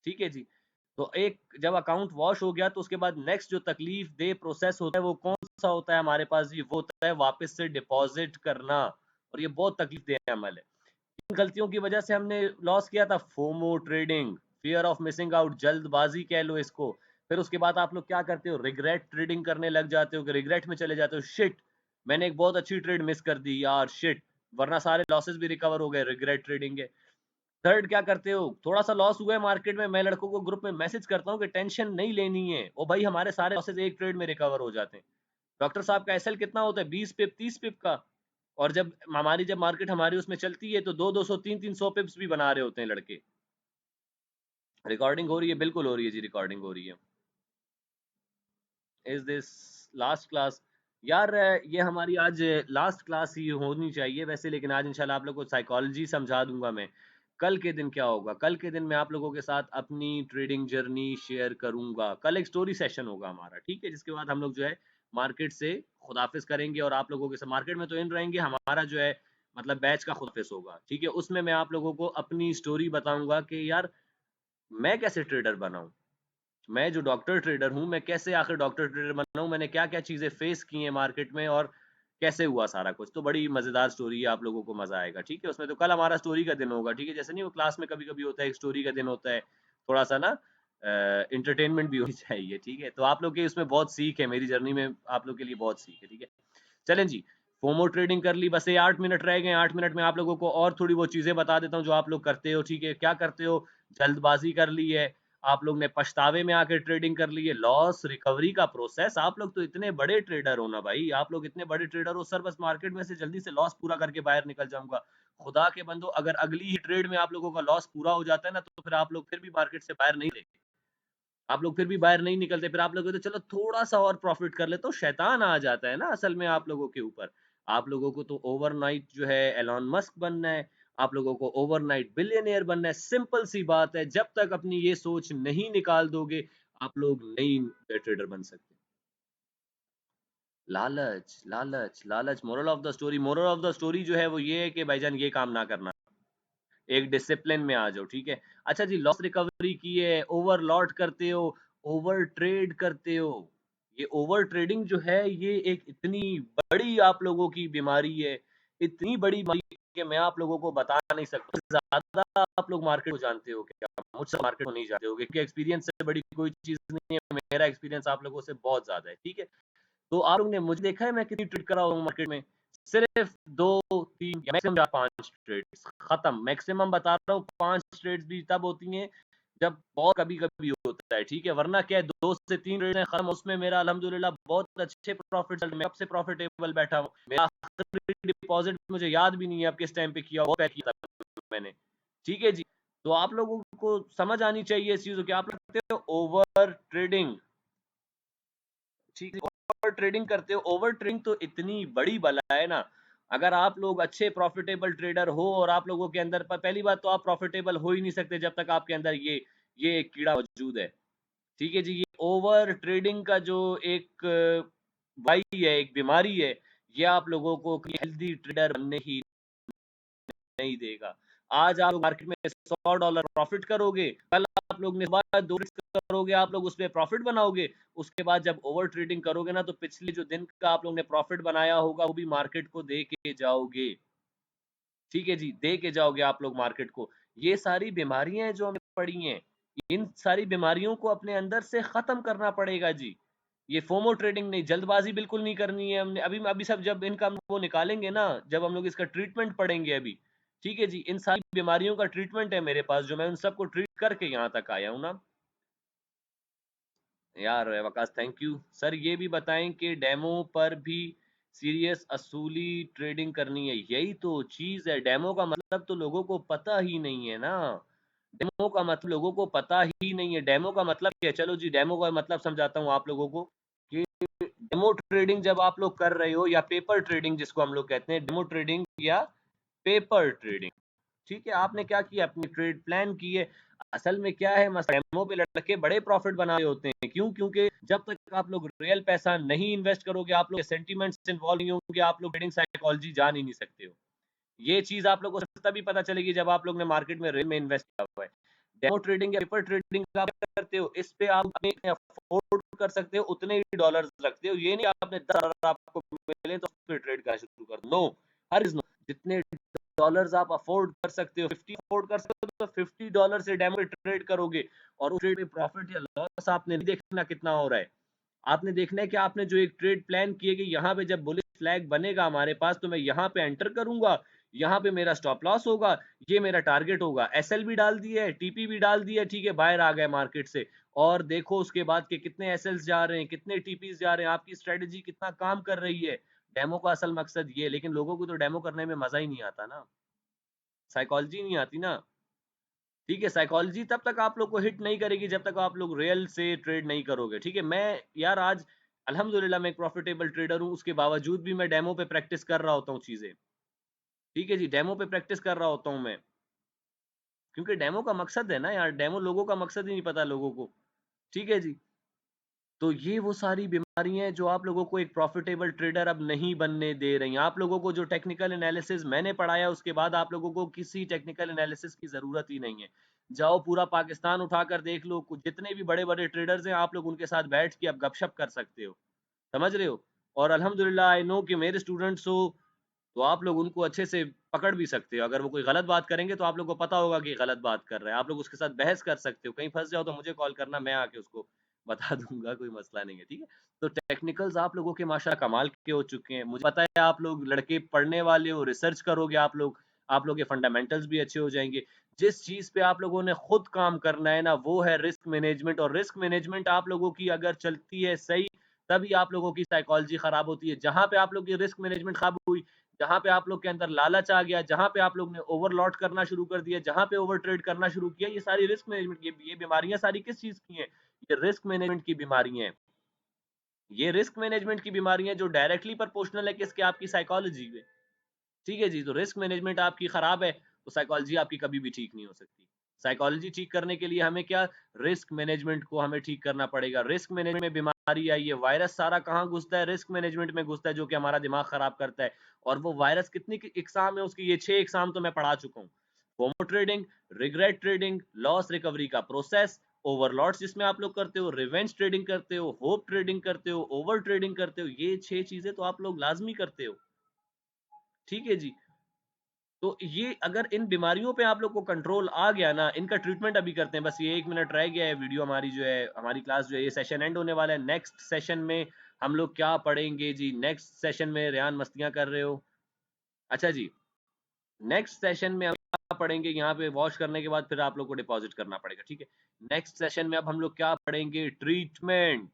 ठीक है जी। तो एक जब अकाउंट वॉश हो गया, तो उसके बाद नेक्स्ट जो तकलीफ दे प्रोसेस होता है, वो कौन सा होता है हमारे पास जी? वो होता है वापस से डिपॉजिट करना, और ये बहुत तकलीफ दे अमल है। इन गलतियों की वजह से हमने लॉस किया था। FOMO trading, fear of missing out, जल्दबाजी कह लो इसको। फिर उसके बाद आप लोग क्या करते हो? रिग्रेट ट्रेडिंग करने लग जाते हो, कि रिग्रेट में चले जाते हो, शिट मैंने एक बहुत अच्छी ट्रेड मिस कर दी यार, शिट, वरना सारे लॉसेस भी रिकवर हो गए, रिग्रेट ट्रेडिंग है। थर्ड क्या करते हो? थोड़ा सा लॉस हुआ है मार्केट में, मैं लड़कों को ग्रुप में मैसेज करता हूँ कि टेंशन नहीं लेनी है, ओ भाई हमारे सारे लॉसेस एक ट्रेड में रिकवर हो जाते हैं। डॉक्टर साहब का एसएल कितना होता है? 20 पिप, 30 पिप का। और जब मार्केट हमारी उसमें चलती है, तो 200 200 300 पिप्स भी बना रहे होते हैं लड़के। रिकॉर्डिंग हो रही है? बिल्कुल हो रही है जी, रिकॉर्डिंग हो रही है। Is this last class? यार ये हमारी आज लास्ट क्लास ही होनी चाहिए वैसे, लेकिन आज इंशाल्लाह आप लोगों को साइकोलॉजी समझा दूंगा मैं। कल के दिन क्या होगा? कल के दिन मैं आप लोगों के साथ अपनी ट्रेडिंग जर्नी शेयर करूंगा। कल एक स्टोरी सेशन होगा हमारा, ठीक है, जिसके बाद हम लोग जो है मार्केट से खुदाफिज करेंगे, और आप लोगों के साथ मार्केट में तो इन रहेंगे, हमारा जो है मतलब बैच का खुद ऑफिस होगा, ठीक है? उसमें मैं आप लोगों को अपनी स्टोरी बताऊँगा कि यार मैं कैसे ट्रेडर बना हूँ। मैं जो डॉक्टर ट्रेडर हूँ, मैं कैसे आखिर डॉक्टर ट्रेडर बना हूँ, मैंने क्या-क्या चीज़ें फेस की हैं मार्केट में और कैसे हुआ सारा कुछ। तो बड़ी मज़ेदार स्टोरी है, आप लोगों को मज़ा आएगा, ठीक है? उसमें तो कल हमारा स्टोरी का दिन होगा, ठीक है? जैसे नहीं वो क्लास में कभी-कभी होता है, एक स्टोरी का दिन होता है, थोड़ा-सा ना एंटरटेनमेंट भी होनी चाहिए, ठीक है? तो आप लोग के इसमें बहुत सीख है, मेरी जर्नी में आप लोग के लिए बहुत सीख है, ठीक है? चलें जी, फोमो ट्रेडिंग कर ली, बस ये 8 मिनट रह गए, 8 मिनट में आप लोगों को और थोड़ी वो चीज़ें बता देता हूँ जो आप लोग करते हो, ठीक है? क्या करते हो? जल्दबाज़ी कर ली है, आप लोग ने पछतावे में आके ट्रेडिंग कर ली है, लॉस रिकवरी का प्रोसेस, आप लोग तो इतने बड़े ट्रेडर हो ना भाई, आप लोग इतने बड़े ट्रेडर हो, सर बस मार्केट में से जल्दी से लॉस पूरा करके बाहर निकल जाऊँगा। खुदा के बंदो, अगर अगली ही ट्रेड में आप लोगों का लॉस पूरा हो जाता है ना, तो फिर आप लोग फिर भी मार्केट से बाहर नहीं निकलेंगे। आप लोग फिर भी बाहर नहीं निकलते, फिर आप लोग कहते चलो थोड़ा-सा और प्रॉफ़िट कर लेता हूँ, शैतान आ जाता है ना असल में आप लोगों के ऊपर। आप लोगों को तो ओवरनाइट जो है एलन मस्क बनना है, आप लोगों को ओवरनाइट बिलियनियर बनना है, सिंपल सी बात है, जब तक अपनी ये सोच नहीं निकाल दोगे, आप लोग नहीं ट्रेडर बन सकते। लालच, लालच, लालच मोरल ऑफ द स्टोरी जो है वो ये है कि भाईजान ये काम ना करना। एक डिसिप्लिन में आ जाओ, ठीक है? अच्छा जी, लॉस रिकवरी की है, ओवरलॉट करते हो, ओवर ट्रेड करते हो। ये ओवर ट्रेडिंग जो है, ये एक इतनी बड़ी आप लोगों की बीमारी है, इतनी बड़ी बीमारी कि मैं आप लोगों को बता नहीं सकता। ज़्यादा आप लोग मार्केट को जानते हो क्या? मुझसे मार्केट को नहीं जानते होगे क्योंकि एक्सपीरियंस से बड़ी कोई चीज़ नहीं है। मेरा एक्सपीरियंस आप लोगों से बहुत ज़्यादा है, ठीक है? तो आप लोग ने मुझे देखा है मैं कितनी ट्रेड कर रहा हूँ मार्केट में? सिर्फ 2-3 या मैक्सिमम 5 ट्रेड्स खत्म। मैक्सिमम बता रहा हूँ 5 ट्रेड्स भी तब होती हैं जब बहुत कभी-कभी होता है, ठीक है? वरना क्या है 2 से 3 ट्रेड हैं खत्म उसमें मेरा अल्हम्दुलिल्लाह बहुत अच्छे प्रॉफिट चल रहे हैं। मैं कब से प्रॉफिटेबल बैठा हूँ। मेरा आखिरी डिपॉज़िट मुझे याद भी नहीं है अब किस टाइम पे किया, बहुत पहले किया था मैंने। ठीक है जी? तो आप लोगों को समझ आनी चाहिए इस चीज़ को कि आप लोग करते हो ओवर ट्रेडिंग। ठीक है, ओवर ट्रेडिंग करते हो, ओवर ट्रेडिंग तो इतनी बड़ी बला है ना, अगर आप लोग अच्छे प्रॉफिटेबल ट्रेडर हो और आप लोगों के अंदर पहली बात तो आप प्रॉफिटेबल हो ही नहीं सकते जब तक आपके अंदर ये एक कीड़ा मौजूद है। ठीक है जी, ये ओवर ट्रेडिंग का जो एक वाई है, एक बीमारी है, ये आप लोगों को हेल्दी ट्रेडर बनने ही नहीं देगा। आज आप मार्केट में $100 प्रॉफिट करोगे, कल आप लोग ने बाद 2 करोगे, आप लोग उसपे प्रॉफिट बनाओगे। उसके बाद जब ओवर ट्रेडिंग करोगे ना तो पिछले जो दिन का आप लोग ने प्रॉफिट बनाया होगा वो भी मार्केट को दे के जाओगे। ठीक है जी, दे के जाओगे आप लोग मार्केट को। ये सारी बीमारियाँ हैं जो हमें पड़ी हैं, इन सारी बीमारियों को अपने अंदर से खत्म करना पड़ेगा जी। ये फोमो ट्रेडिंग नहीं, जल्दबाज़ी बिल्कुल नहीं करनी है हमने। अभी अभी सब जब इनका हम वो निकालेंगे ना, जब हम लोग इसका ट्रीटमेंट पढ़ेंगे अभी, ठीक है जी? इन सारी बीमारियों का ट्रीटमेंट है मेरे पास जो मैं उन सबको ट्रीट करके यहाँ तक आया हूँ ना। यार वकास थैंक यू। सर ये भी बताएँ कि डेमो पर भी सीरियस असूली ट्रेडिंग करनी है, यही तो चीज़ है। डेमो का मतलब तो लोगों को पता ही नहीं है ना। डेमो का मतलब लोगों को पता ही नहीं है। डेमो का मतलब क्या है? चलो जी डेमो का मतलब समझाता हूँ आप लोगों को कि डेमो ट्रेडिंग जब आप लोग कर रहे हो या पेपर ट्रेडिंग जिसको हम लोग कहते हैं, डेमो ट्रेडिंग या पेपर ट्रेडिंग। ठीक है, आपने क्या किया अपनी ट्रेड प्लान की है। असल में क्या है मसला डेमो पे लड़के बड़े प्रॉफिट बना रहे होते हैं। क्यों? क्योंकि जब तक आप लोग रियल पैसा नहीं इन्वेस्ट करोगे, आप लोग सेंटिमेंट्स इन्वॉल्व नहीं होंगे, आप लोग ट्रेडिंग साइकोलॉजी जान ही नहीं सकते हो। ये चीज़ आप लोगों को तभी पता चलेगी जब आप लोग ने मार्केट में रियल में इन्वेस्ट किया हुआ है। डेमो ट्रेडिंग या पेपर ट्रेडिंग आप करते हो, इस पे आप अपने अफोर्ड कर सकते हो उतने ही डॉलर्स रखते हो। ये नहीं आपने 10,000 आपको मिले तो उस पे ट्रेड करना शुरू कर दो। No, her is no. जितने डॉलर्स आप अफोर्ड कर सकते हो, 50 अफोर्ड कर सकते हो तो $50 से डेमो ट्रेड करोगे और उस ट्रेड में प्रॉफिट या लॉस आपने नहीं देखना कितना हो रहा है। आपने देखना है कि आपने जो एक ट्रेड प्लान की है कि यहाँ पे जब बुलिश फ्लैग बनेगा हमारे पास तो मैं यहाँ पे एंटर करूंगा, यहाँ पे मेरा स्टॉप लॉस होगा, ये मेरा टारगेट होगा। एसएल भी डाल दिया है, टीपी भी डाल दिया है, ठीक है, बाहर आ गए मार्केट से। और देखो उसके बाद के कितने एसएल्स जा रहे हैं, कितने टीपीस जा रहे हैं, आपकी स्ट्रेटेजी कितना काम कर रही है। डेमो का असल मकसद ये है, लेकिन लोगों को तो डेमो करने में मजा ही नहीं आता ना, साइकोलॉजी नहीं आती ना। ठीक है, साइकोलॉजी तब तक आप लोग को हिट नहीं करेगी जब तक आप लोग रियल से ट्रेड नहीं करोगे। ठीक है, मैं यार आज अल्हम्दुलिल्लाह मैं एक प्रॉफिटेबल ट्रेडर हूँ, उसके बावजूद भी मैं डेमो पे प्रैक्टिस कर रहा होता हूँ चीज़ें। ठीक है जी, डेमो पे प्रैक्टिस कर रहा होता हूँ मैं, क्योंकि डेमो का मकसद है ना यार, डेमो लोगों का मकसद ही नहीं पता लोगों को। ठीक है जी, तो ये वो सारी बीमारियां हैं जो आप लोगों को एक प्रॉफिटेबल ट्रेडर अब नहीं बनने दे रही हैं। आप लोगों को जो टेक्निकल एनालिसिस मैंने पढ़ाया उसके बाद आप लोगों को किसी टेक्निकल एनालिसिस की जरूरत ही नहीं है। जाओ पूरा पाकिस्तान उठाकर देख लो, जितने भी बड़े बड़े ट्रेडर्स हैं आप लोग उनके साथ बैठ के अब गपशप कर सकते हो, समझ रहे हो। और अल्हम्दुलिल्लाह आई नो कि मेरे स्टूडेंट्स हो तो आप लोग उनको अच्छे से पकड़ भी सकते हो। अगर वो कोई गलत बात करेंगे तो आप लोग को पता होगा कि गलत बात कर रहे हैं, आप लोग उसके साथ बहस कर सकते हो। कहीं फंस जाओ तो मुझे कॉल करना, मैं आके उसको बता दूंगा, कोई मसला नहीं है, ठीक है। तो टेक्निकल्स आप लोगों के माशा कमाल के हो चुके हैं, मुझे पता है आप लोग लड़के पढ़ने वाले हो, रिसर्च करोगे आप लोग के फंडामेंटल्स भी अच्छे हो जाएंगे। जिस चीज पे आप लोगों ने खुद काम करना है ना वो है रिस्क मैनेजमेंट, और रिस्क मैनेजमेंट आप लोगों की अगर चलती है सही तभी आप लोगों की साइकोलॉजी खराब होती है। जहां पे आप लोग की रिस्क मैनेजमेंट खराब हुई, जहां पे आप लोग के अंदर लालच आ गया, जहां पे आप लोग ने ओवरलॉट करना शुरू कर दिया, जहां पे ओवर ट्रेड करना शुरू किया, ये सारी रिस्क मैनेजमेंट ये बीमारियां सारी किस चीज की हैं? ये रिस्क मैनेजमेंट की बीमारियां हैं। ये रिस्क मैनेजमेंट की बीमारियां जो डायरेक्टली प्रोपोर्शनल है किसके? आपकी साइकोलॉजी में। ठीक है जी, तो रिस्क मैनेजमेंट आपकी खराब है तो साइकोलॉजी आपकी कभी भी ठीक नहीं हो सकती। साइकोलॉजी ठीक करने के लिए हमें क्या, रिस्क मैनेजमेंट को हमें ठीक करना पड़ेगा। रिस्क मैनेजमेंट में बीमारी आई है, वायरस सारा कहाँ घुसता है? रिस्क मैनेजमेंट में घुसता है, जो कि हमारा दिमाग खराब करता है। और वो वायरस कितनी इकसाम है उसकी, ये 6 इकसाम तो मैं पढ़ा चुका हूँ। FOMO trading, regret trading, loss recovery का प्रोसेस, ओवरलॉट्स जिसमें आप लोग करते हो, रिवेंज ट्रेडिंग करते हो, होप ट्रेडिंग करते हो, ओवर ट्रेडिंग करते हो, ये 6 चीजें तो आप लोग लाजमी करते हो। ठीक है जी। तो ये अगर इन बीमारियों पे आप लोग को कंट्रोल आ गया ना, इनका ट्रीटमेंट अभी करते हैं। बस ये 1 मिनट रह गया है, वीडियो हमारी जो है, हमारी क्लास जो है, ये सेशन एंड होने वाला है। नेक्स्ट सेशन में हम लोग क्या पढ़ेंगे जी? नेक्स्ट सेशन में रेहान मस्तियां कर रहे हो? अच्छा जी, नेक्स्ट सेशन में हम क्या पढ़ेंगे? यहाँ पे वॉश करने के बाद फिर आप लोग को डिपॉजिट करना पड़ेगा, ठीक है। नेक्स्ट सेशन में अब हम लोग क्या पढ़ेंगे? Treatment,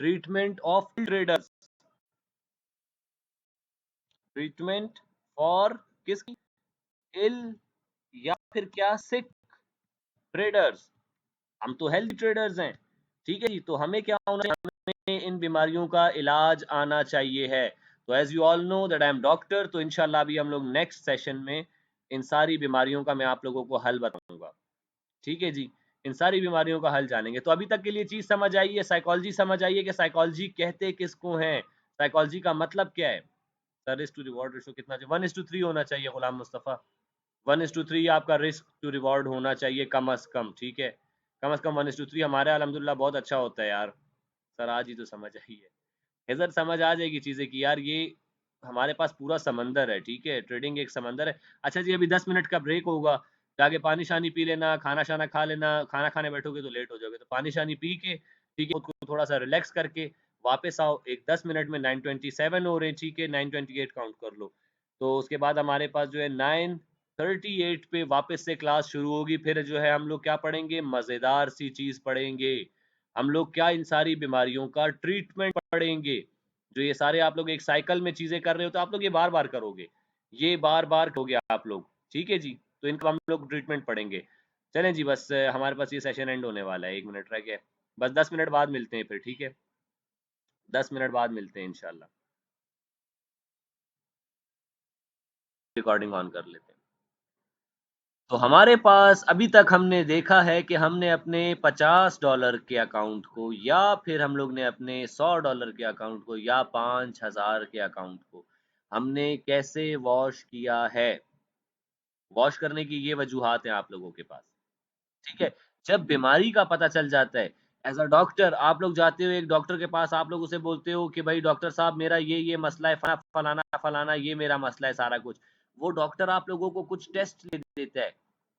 treatment of traders, treatment for किसकी? इल या फिर क्या? सिक ट्रेडर्स। हम तो हेल्थ ट्रेडर्स हैं, ठीक है जी। तो हमें क्या होना चाहिए? हमें इन बीमारियों का इलाज आना चाहिए है। तो as you all know that I am doctor, तो इंशाल्लाह अभी हम लोग नेक्स्ट सेशन में इन सारी बीमारियों का मैं आप लोगों को हल बताऊंगा, ठीक है जी। इन सारी बीमारियों का हल जानेंगे। तो अभी तक के लिए चीज समझ आई है, साइकोलॉजी समझ आई है कि साइकोलॉजी कहते किसको हैं, साइकोलॉजी का मतलब क्या है। Sir risk to reward ratio कितना चाहिए? 1:3 होना चाहिए गुलाम मुस्तफ़ा। 1:3 आपका रिस्क टू रिवॉर्ड होना चाहिए कम अज कम, ठीक है। कम अज कम 1:3 हमारे अल्हम्दुलिल्लाह बहुत अच्छा होता है यार। सर आज ही तो समझ आई है। इधर समझ आ जाएगी चीजें कि यार ये हमारे पास पूरा समंदर है, ठीक है, ट्रेडिंग एक समंदर है। अच्छा जी, अभी 10 मिनट का ब्रेक होगा, जाके पानी शानी पी लेना, खाना शाना खा लेना। खाना खाने बैठोगे तो लेट हो जाओगे, तो पानी शानी पी के, ठीक है, खुद को थोड़ा सा रिलैक्स करके वापस आओ। एक 10 मिनट में 9:27 हो रहे हैं, ठीक है, 9:28 काउंट कर लो। तो उसके बाद हमारे पास जो है 9:38 पे वापस से क्लास शुरू होगी। फिर जो है हम लोग क्या पढ़ेंगे? मजेदार सी चीज पढ़ेंगे। हम लोग क्या, इन सारी बीमारियों का ट्रीटमेंट पढ़ेंगे। जो ये सारे आप लोग एक साइकिल में चीजें कर रहे हो तो आप लोग ये बार बार करोगे, ये बार बार करोगे आप लोग, ठीक है जी। तो इनका हम लोग ट्रीटमेंट पढ़ेंगे। चलें जी, बस हमारे पास ये सेशन एंड होने वाला है, 1 मिनट रह गया है। बस 10 मिनट बाद मिलते हैं फिर, ठीक है, 10 मिनट बाद मिलते हैं इंशाल्लाह। रिकॉर्डिंग ऑन कर लेते हैं। तो हमारे पास अभी तक हमने देखा है कि हमने अपने $50 के अकाउंट को, या फिर हम लोग ने अपने $100 के अकाउंट को, या 5,000 के अकाउंट को हमने कैसे वॉश किया है। वॉश करने की ये वजूहात हैं आप लोगों के पास, ठीक है। जब बीमारी का पता चल जाता है, एज अ डॉक्टर आप लोग जाते हो एक डॉक्टर के पास, आप लोग उसे बोलते हो कि भाई डॉक्टर साहब मेरा ये मसला है, फलाना फलाना फलाना ये मेरा मसला है सारा कुछ। वो डॉक्टर आप लोगों को कुछ टेस्ट ले देता है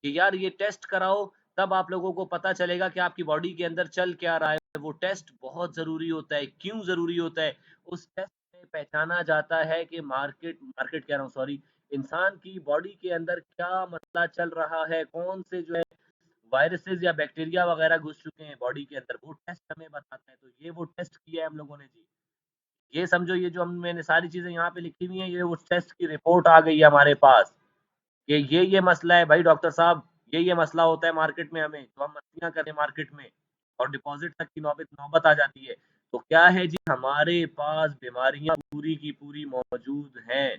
कि यार ये टेस्ट कराओ, तब आप लोगों को पता चलेगा कि आपकी बॉडी के अंदर चल क्या रहा है। वो टेस्ट बहुत जरूरी होता है। क्यों जरूरी होता है? उस टेस्ट में पहचाना जाता है कि मार्केट मार्केट कह रहा हूँ, सॉरी, इंसान की बॉडी के अंदर क्या मसला चल रहा है, कौन से जो है वायरसेस या बैक्टीरिया वगैरह घुस चुके हैं बॉडी के अंदर, वो टेस्ट हमें बताता है। तो ये वो टेस्ट किया है हम लोगों ने जी। ये समझो, ये जो हम मैंने सारी चीजें यहाँ पे लिखी हुई हैं, ये उस टेस्ट की रिपोर्ट आ गई है हमारे पास कि ये मसला है भाई डॉक्टर साहब, ये मसला होता है मार्केट में हमें, तो हम मस्तियाँ करें मार्केट में और डिपॉजिट तक की नौबत नौबत आ जाती है। तो क्या है जी, हमारे पास बीमारियां पूरी की पूरी मौजूद हैं,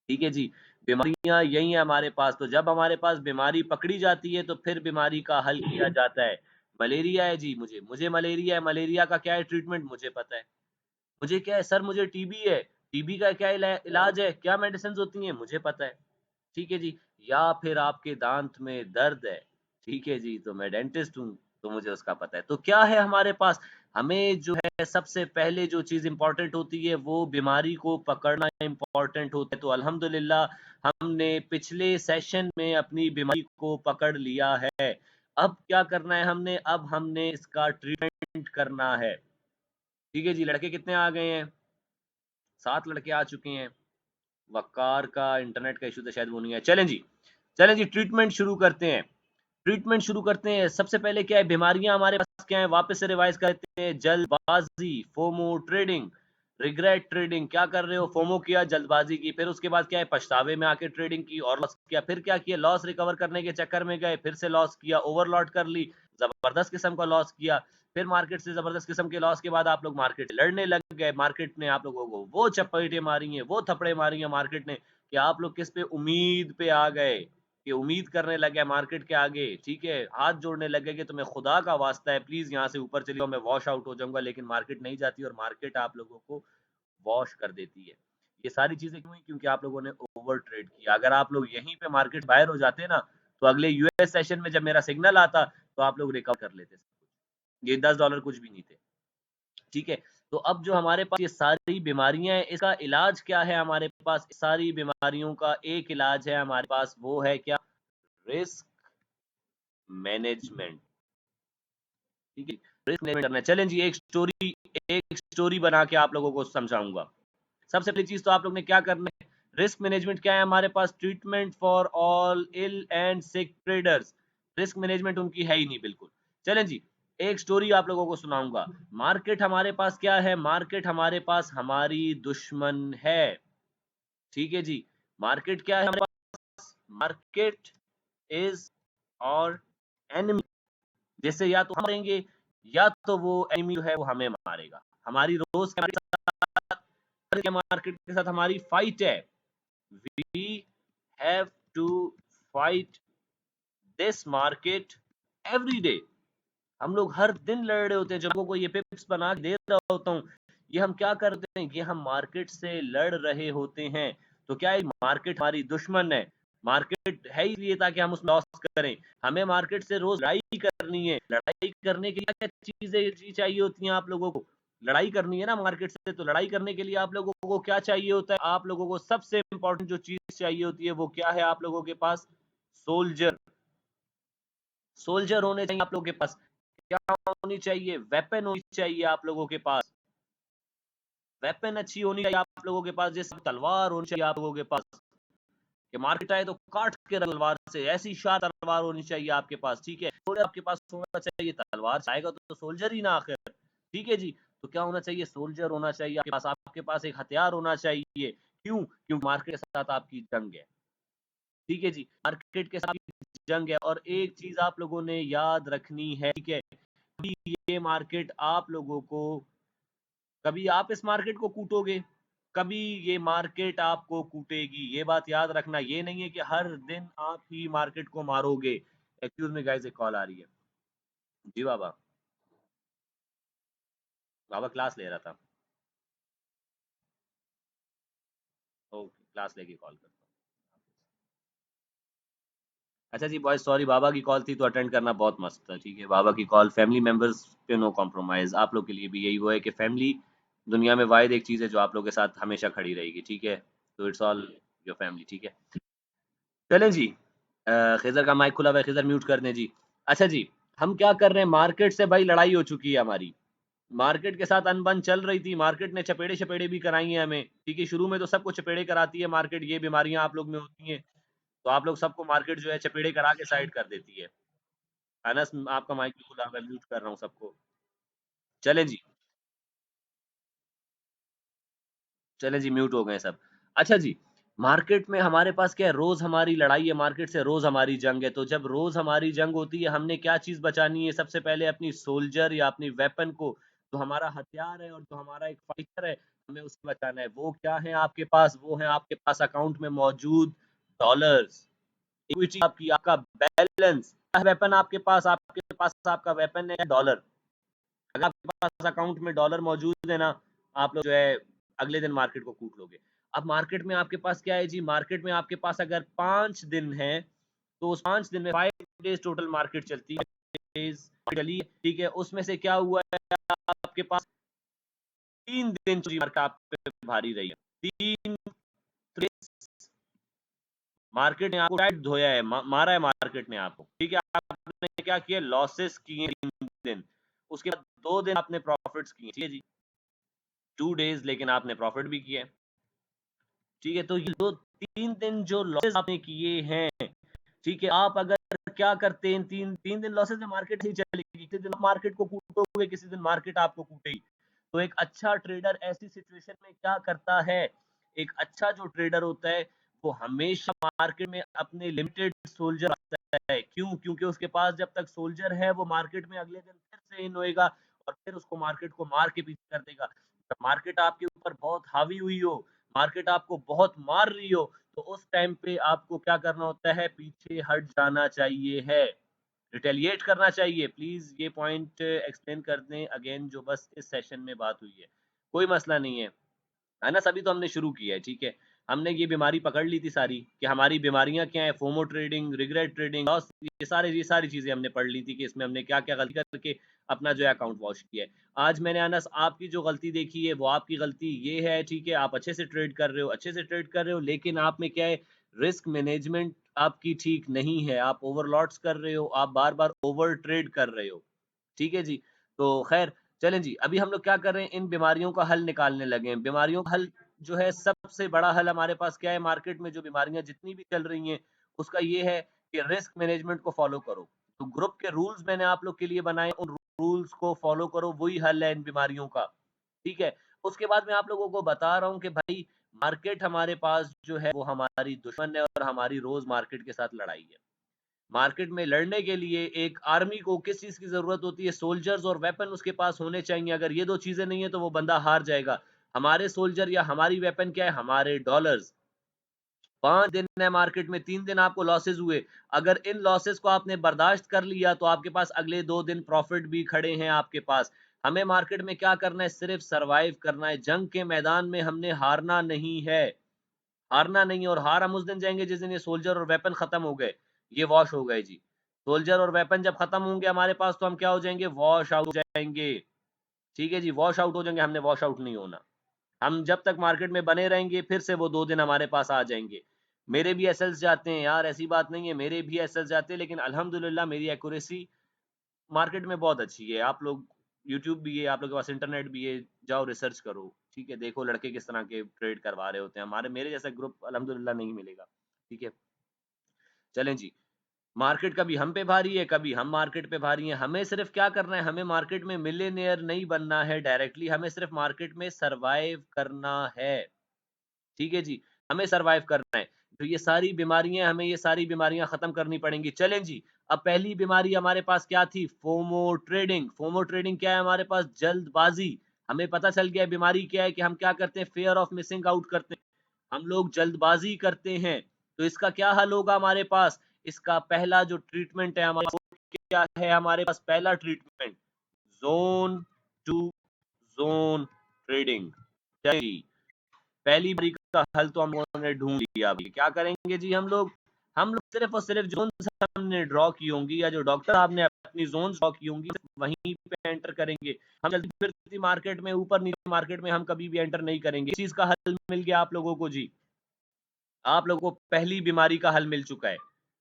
ठीक है जी। बीमारियां यही है हमारे पास। तो जब हमारे पास बीमारी पकड़ी जाती है तो फिर बीमारी का हल किया जाता है। मलेरिया है जी, मुझे मलेरिया है, मलेरिया का क्या है ट्रीटमेंट मुझे पता है। मुझे क्या है सर, मुझे टीबी है, टीबी का क्या इलाज है, क्या मेडिसिन्स होती हैं, मुझे पता है। ठीक है जी। या फिर आपके दाँत में दर्द है, ठीक है जी, तो मैं डेंटिस्ट हूँ, तो मुझे उसका पता है। तो क्या है हमारे पास, हमें जो है सबसे पहले जो चीज़ इम्पोर्टेंट होती है वो बीमारी को पकड़ना इम्पोर्टेंट होता है। तो अल्हम्दुलिल्लाह हमने पिछले सेशन में अपनी बीमारी को पकड़ लिया है। अब क्या करना है हमने, अब हमने इसका ट्रीटमेंट करना है। ठीक है जी, लड़के कितने आ गए हैं? 7 लड़के आ चुके हैं। वक़ार का इंटरनेट का इश्यू था शायद वो नहीं है। चलें जी ट्रीटमेंट शुरू करते हैं। ट्रीटमेंट शुरू करते हैं। सबसे पहले क्या है, बीमारियाँ हमारे पास क्या है, वापस से रिवाइज़ करते हैं। जल्दबाज़ी, फोमो ट्रेडिंग, रिग्रेट ट्रेडिंग, क्या कर रहे हो, फोमो किया, जल्दबाज़ी की, फिर उसके बाद क्या है, पछतावे में आके ट्रेडिंग की और लॉस किया, फिर क्या किया, लॉस रिकवर करने के चक्कर में गए, फिर से लॉस किया, ओवरलॉट कर ली, ज़बरदस्त किस्म का लॉस किया, फिर मार्केट से ज़बरदस्त किस्म के लॉस के बाद आप लोग मार्केट लड़ने लग गए, मार्केट ने आप लोगों को वो चपेटें मारी हैं, वो थप्पड़े मारी हैं मार्केट ने कि आप लोग किस पे, उम्मीद पे आ गए। कि उम्मीद करने लग गए मार्केट के आगे, ठीक है? हाथ जोड़ने लग गए कि तुम्हें खुदा का वास्ता है, प्लीज़ यहाँ से ऊपर चले जाओ, मैं वॉश आउट हो जाऊँगा, लेकिन मार्केट नहीं जाती और मार्केट आप लोगों को वॉश कर देती है। ये सारी चीज़ें क्यों हुई? क्योंकि आप लोगों ने ओवर ट्रेड किया। अगर आप लोग यहीं पे मार्केट बाहर हो जाते ना, तो अगले यूएस सेशन में जब मेरा सिग्नल आता, तो आप लोग रिकवर कर लेते। ये $10 कुछ भी नहीं थे। ठीक है? तो अब जो हमारे पास ये सारी बीमारियाँ हैं, इसका इलाज क्या है हमारे पास? सारी बीमारियों का एक इलाज है हमारे पास, वो है क्या? Risk management. ठीक है? रिस्क मैनेजमेंट करना है। चलें जी एक स्टोरी बना के आप लोगों को समझाऊँगा। सबसे पहली चीज़ तो आप लोग ने क्या करना है, रिस्क मैनेजमेंट क्या है हमारे पास, treatment for all ill and sick traders. Risk management उनकी है ही नहीं बिल्कुल। चलें जी, एक स्टोरी आप लोगों को सुनाऊँगा। मार्केट हमारे पास क्या है? मार्केट हमारे पास हमारी दुश्मन है। ठीक है जी? मार्केट क्या है हमारे पास? Market is our enemy. जिससे या तो हम मरेंगे या तो वो एनिमी जो है वो हमें मारेगा। हमारी रोज के मार्केट के साथ हमारी फाइट है। We have to fight this market every day. हम लोग हर दिन लड़ रहे होते हैं। जब लोगों को ये पिप्स बना के दे रहा होता हूँ, ये हम क्या करते हैं, ये हम मार्केट से लड़ रहे होते हैं। तो क्या है, मार्केट हमारी दुश्मन है। मार्केट है ही इसलिए ताकि हम उसमें लॉस करें। हमें मार्केट से रोज लड़ाई करनी है। लड़ाई करने के लिए क्या चीजें चाहिए होती हैं आप लोगों को? लड़ाई करनी है ना मार्केट से, तो लड़ाई करने के लिए आप लोगों को क्या चाहिए होता है? आप लोगों को सबसे इंपॉर्टेंट जो चीज चाहिए होती है वो क्या है आप लोगों के पास? सोल्जर। सोल्जर होने चाहिए आप लोगों के पास। क्या होनी चाहिए? वेपन होनी चाहिए आप लोगों के पास। वेपन अच्छी होनी चाहिए आप लोगों के पास, जैसे तलवार होनी चाहिए आप लोगों के पास कि मार्केट आए तो काट के तलवार से, ऐसी शाह तलवार होनी चाहिए आपके पास। ठीक है, सोल्जर आपके पास होना चाहिए। तलवार से आएगा तो सोल्जर ही ना आखिर। ठीक है जी। तो क्या होना चाहिए? सोल्जर होना चाहिए आपके पास एक हथियार होना चाहिए। क्यों? क्योंकि मार्केट के साथ आपकी जंग है। ठीक है जी, मार्केट के साथ जंग है। और एक चीज आप लोगों ने याद रखनी है, ठीक है, ये मार्केट आप लोगों को, कभी आप इस मार्केट को कूटोगे, कभी ये मार्केट आपको कूटेगी। ये बात याद रखना। ये नहीं है कि हर दिन आप ही मार्केट को मारोगे। एक्सक्यूज मी गाइस, एक कॉल आ रही है। जी बाबा। बाबा क्लास ले रहा था। ओके, क्लास लेके कॉल करता हूँ। अच्छा जी बॉयज, सॉरी, बाबा की कॉल थी तो अटेंड करना बहुत मस्त था। ठीक है, बाबा की कॉल, फैमिली मेंबर्स पे नो कॉम्प्रोमाइज। आप लोग के लिए भी यही वो है कि फैमिली दुनिया में वाहिद एक चीज़ है जो आप लोग के साथ हमेशा खड़ी रहेगी। ठीक है, तो इट्स ऑल योर फैमिली। ठीक है, चलें जी। खिज़र का माइक खुला हुआ है, खिज़र म्यूट कर दें जी। अच्छा जी, हम क्या कर रहे हैं, मार्केट से भाई लड़ाई हो चुकी है हमारी। मार्केट के साथ अनबन चल रही थी, मार्केट ने चपेड़े-शपेड़े भी कराई हैं हमें। ठीक है, शुरू में तो सबको चपेड़े कराती है मार्केट, ये बीमारियाँ आप लोग में होती हैं। तो आप लोग सबको मार्केट जो है चपेड़े करा के साइड कर देती है। अनस, आपका माइक भी खुला हुआ है, म्यूट कर रहा हूँ सबको। चलें जी, चलें जी, म्यूट हो गए सब। अच्छा जी, मार्केट में हमारे पास क्या है, रोज़ हमारी लड़ाई है मार्केट से, रोज़ हमारी जंग है। तो जब रोज़ हमारी जंग होती है, हमने क्या चीज़ बचानी है? सबसे पहले अपनी सोल्जर या अपनी वेपन को, जो हमारा हथियार है और जो हमारा एक फाइटर है, हमें उसको बचाना है। वो क्या है आपके पास? वो है आपके पास अकाउंट में मौजूद डॉलर्स। इक्विटी आपकी, आपका बैलेंस, वेपन आपके पास आपका वेपन है डॉलर। अगर आपके पास अकाउंट में डॉलर मौजूद है ना, आप लोग जो है अगले दिन मार्केट को कूट लोगे। अब मार्केट में आपके पास क्या है जी, मार्केट में आपके पास अगर 5 दिन है तो उस 5 दिन में 5 डेज टोटल मार्केट चलती है, चली, ठीक है। उसमें से क्या हुआ है, आपके पास 3 दिन मार्केट आप पे भारी रही है, 3 मार्केट ने आपको टाइट धोया है, मारा है मार्केट ने आपको, ठीक है। आपने क्या किया, लॉसेस किए 3 दिन, उसके बाद 2 दिन आपने प्रॉफिट्स किए, ठीक है जी, 2 डेज, लेकिन आपने प्रॉफिट भी किया है, ठीक है। तो ये दो 3 दिन जो लॉसेस आपने किए हैं, ठीक है, आप अगर क्या करते हैं, तीन दिन लॉसेस में मार्केट ही चलेगी, किसी दिन मार्केट को कूटोगे, किसी दिन मार्केट आपको कूटेगी। तो एक अच्छा ट्रेडर ऐसी सिचुएशन में क्या करता है, एक अच्छा जो ट्रेडर होता है वो हमेशा मार्केट में अपने लिमिटेड सोल्जर रखता है। क्यों? क्योंकि उसके पास जब तक सोल्जर है वो मार्केट में अगले दिन फिर से इन होएगा और फिर उसको मार्केट को मार के पीछे कर देगा। जब मार्केट आपके ऊपर बहुत हावी हुई हो, मार्केट आपको बहुत मार रही हो, तो उस टाइम पे आपको क्या करना होता है, पीछे हट जाना चाहिए है, रिटेलिएट करना चाहिए। प्लीज ये पॉइंट एक्सप्लेन कर दें अगेन, जो बस इस सेशन में बात हुई है, कोई मसला नहीं है ना। सभी तो हमने शुरू किया है, ठीक है। हमने ये बीमारी पकड़ ली थी सारी कि हमारी बीमारियां क्या है, FOMO trading, regret trading, loss, ये सारी चीजें हमने पढ़ ली थी कि इसमें हमने क्या क्या गलती करके अपना जो है अकाउंट वॉश किया है। आज मैंने अनस आपकी जो गलती देखी है वो आपकी गलती ये है, ठीक है, आप अच्छे से ट्रेड कर रहे हो, अच्छे से ट्रेड कर रहे हो, लेकिन आप में क्या है, रिस्क मैनेजमेंट आपकी ठीक नहीं है, आप ओवरलॉट्स कर रहे हो, आप बार बार ओवर ट्रेड कर रहे हो, ठीक है जी। तो खैर चलें जी, अभी हम लोग क्या कर रहे हैं, इन बीमारियों का हल निकालने लगे हैं। बीमारियों का हल जो है, सबसे बड़ा हल हमारे पास क्या है, मार्केट में जो बीमारियां जितनी भी चल रही हैं उसका ये है कि रिस्क मैनेजमेंट को फॉलो करो। तो ग्रुप के रूल्स मैंने आप लोग के लिए बनाए, उन रूल्स को फॉलो करो, वही हल है इन बीमारियों का, ठीक है। उसके बाद मैं आप लोगों को बता रहा हूँ कि भाई मार्केट हमारे पास जो है वो हमारी दुश्मन है और हमारी रोज मार्केट के साथ लड़ाई है। मार्केट में लड़ने के लिए एक आर्मी को किस चीज की जरूरत होती है, सोल्जर्स और वेपन उसके पास होने चाहिए। अगर ये दो चीजें नहीं है तो वो बंदा हार जाएगा। हमारे सोल्जर या हमारी वेपन क्या है, हमारे डॉलर्स। 5 दिन है मार्केट में, 3 दिन आपको लॉसेस हुए, अगर इन लॉसेस को आपने बर्दाश्त कर लिया तो आपके पास अगले 2 दिन प्रॉफिट भी खड़े हैं आपके पास। हमें मार्केट में क्या करना है, सिर्फ सरवाइव करना है, जंग के मैदान में हमने हारना नहीं है, हारना नहीं है। और हार हम उस दिन जाएंगे जिस दिन ये सोल्जर और वेपन खत्म हो गए, ये वॉश हो गए जी। सोल्जर और वेपन जब खत्म होंगे हमारे पास तो हम क्या हो जाएंगे, वॉश आउट हो जाएंगे, ठीक है जी, वॉश आउट हो जाएंगे। हमने वॉश आउट नहीं होना, हम जब तक मार्केट में बने रहेंगे फिर से वो 2 दिन हमारे पास आ जाएंगे। मेरे भी एसएल्स जाते हैं यार, ऐसी बात नहीं है, मेरे भी एसएल्स जाते हैं, लेकिन अल्हम्दुलिल्लाह मेरी एक्यूरेसी मार्केट में बहुत अच्छी है। आप लोग यूट्यूब भी है, आप लोगों के पास इंटरनेट भी है, जाओ रिसर्च करो, ठीक है, देखो लड़के किस तरह के ट्रेड करवा रहे होते हैं। हमारे मेरे जैसा ग्रुप अल्हम्दुलिल्लाह नहीं मिलेगा, ठीक है। चलें जी, मार्केट कभी हम पे भारी है, कभी हम मार्केट पे भारी हैं। हमें सिर्फ क्या करना है, हमें मार्केट में मिलियनेयर नहीं बनना है डायरेक्टली, हमें सिर्फ मार्केट में सरवाइव करना है, ठीक है जी, हमें सरवाइव करना है। तो ये सारी बीमारियां, हमें ये सारी बीमारियां खत्म करनी पड़ेंगी। चलें जी, अब पहली बीमारी हमारे पास क्या थी, फोमो ट्रेडिंग। फोमो ट्रेडिंग क्या है हमारे पास, जल्दबाजी। हमें पता चल गया बीमारी क्या है, कि हम क्या करते हैं, फेयर ऑफ मिसिंग आउट करते हैं, हम लोग जल्दबाजी करते हैं। तो इसका क्या हल होगा हमारे पास, इसका पहला जो ट्रीटमेंट है हमारे पास, क्या है हमारे पास पहला treatment, zone to zone trading. चलिए, पहली बारी का हल तो हम लोगों ने ढूंढ लिया। अभी क्या करेंगे जी, हम लोग सिर्फ और सिर्फ जोन हमने ड्रॉ की होंगी, या जो डॉक्टर साहब ने अपनी जोन ड्रॉ की होंगी वहीं पे एंटर करेंगे। हम चलती फिरती मार्केट में, ऊपर नीचे मार्केट में हम कभी भी एंटर नहीं करेंगे। इस चीज का हल मिल गया आप लोगों को जी, आप लोगों को पहली बीमारी का हल मिल चुका है।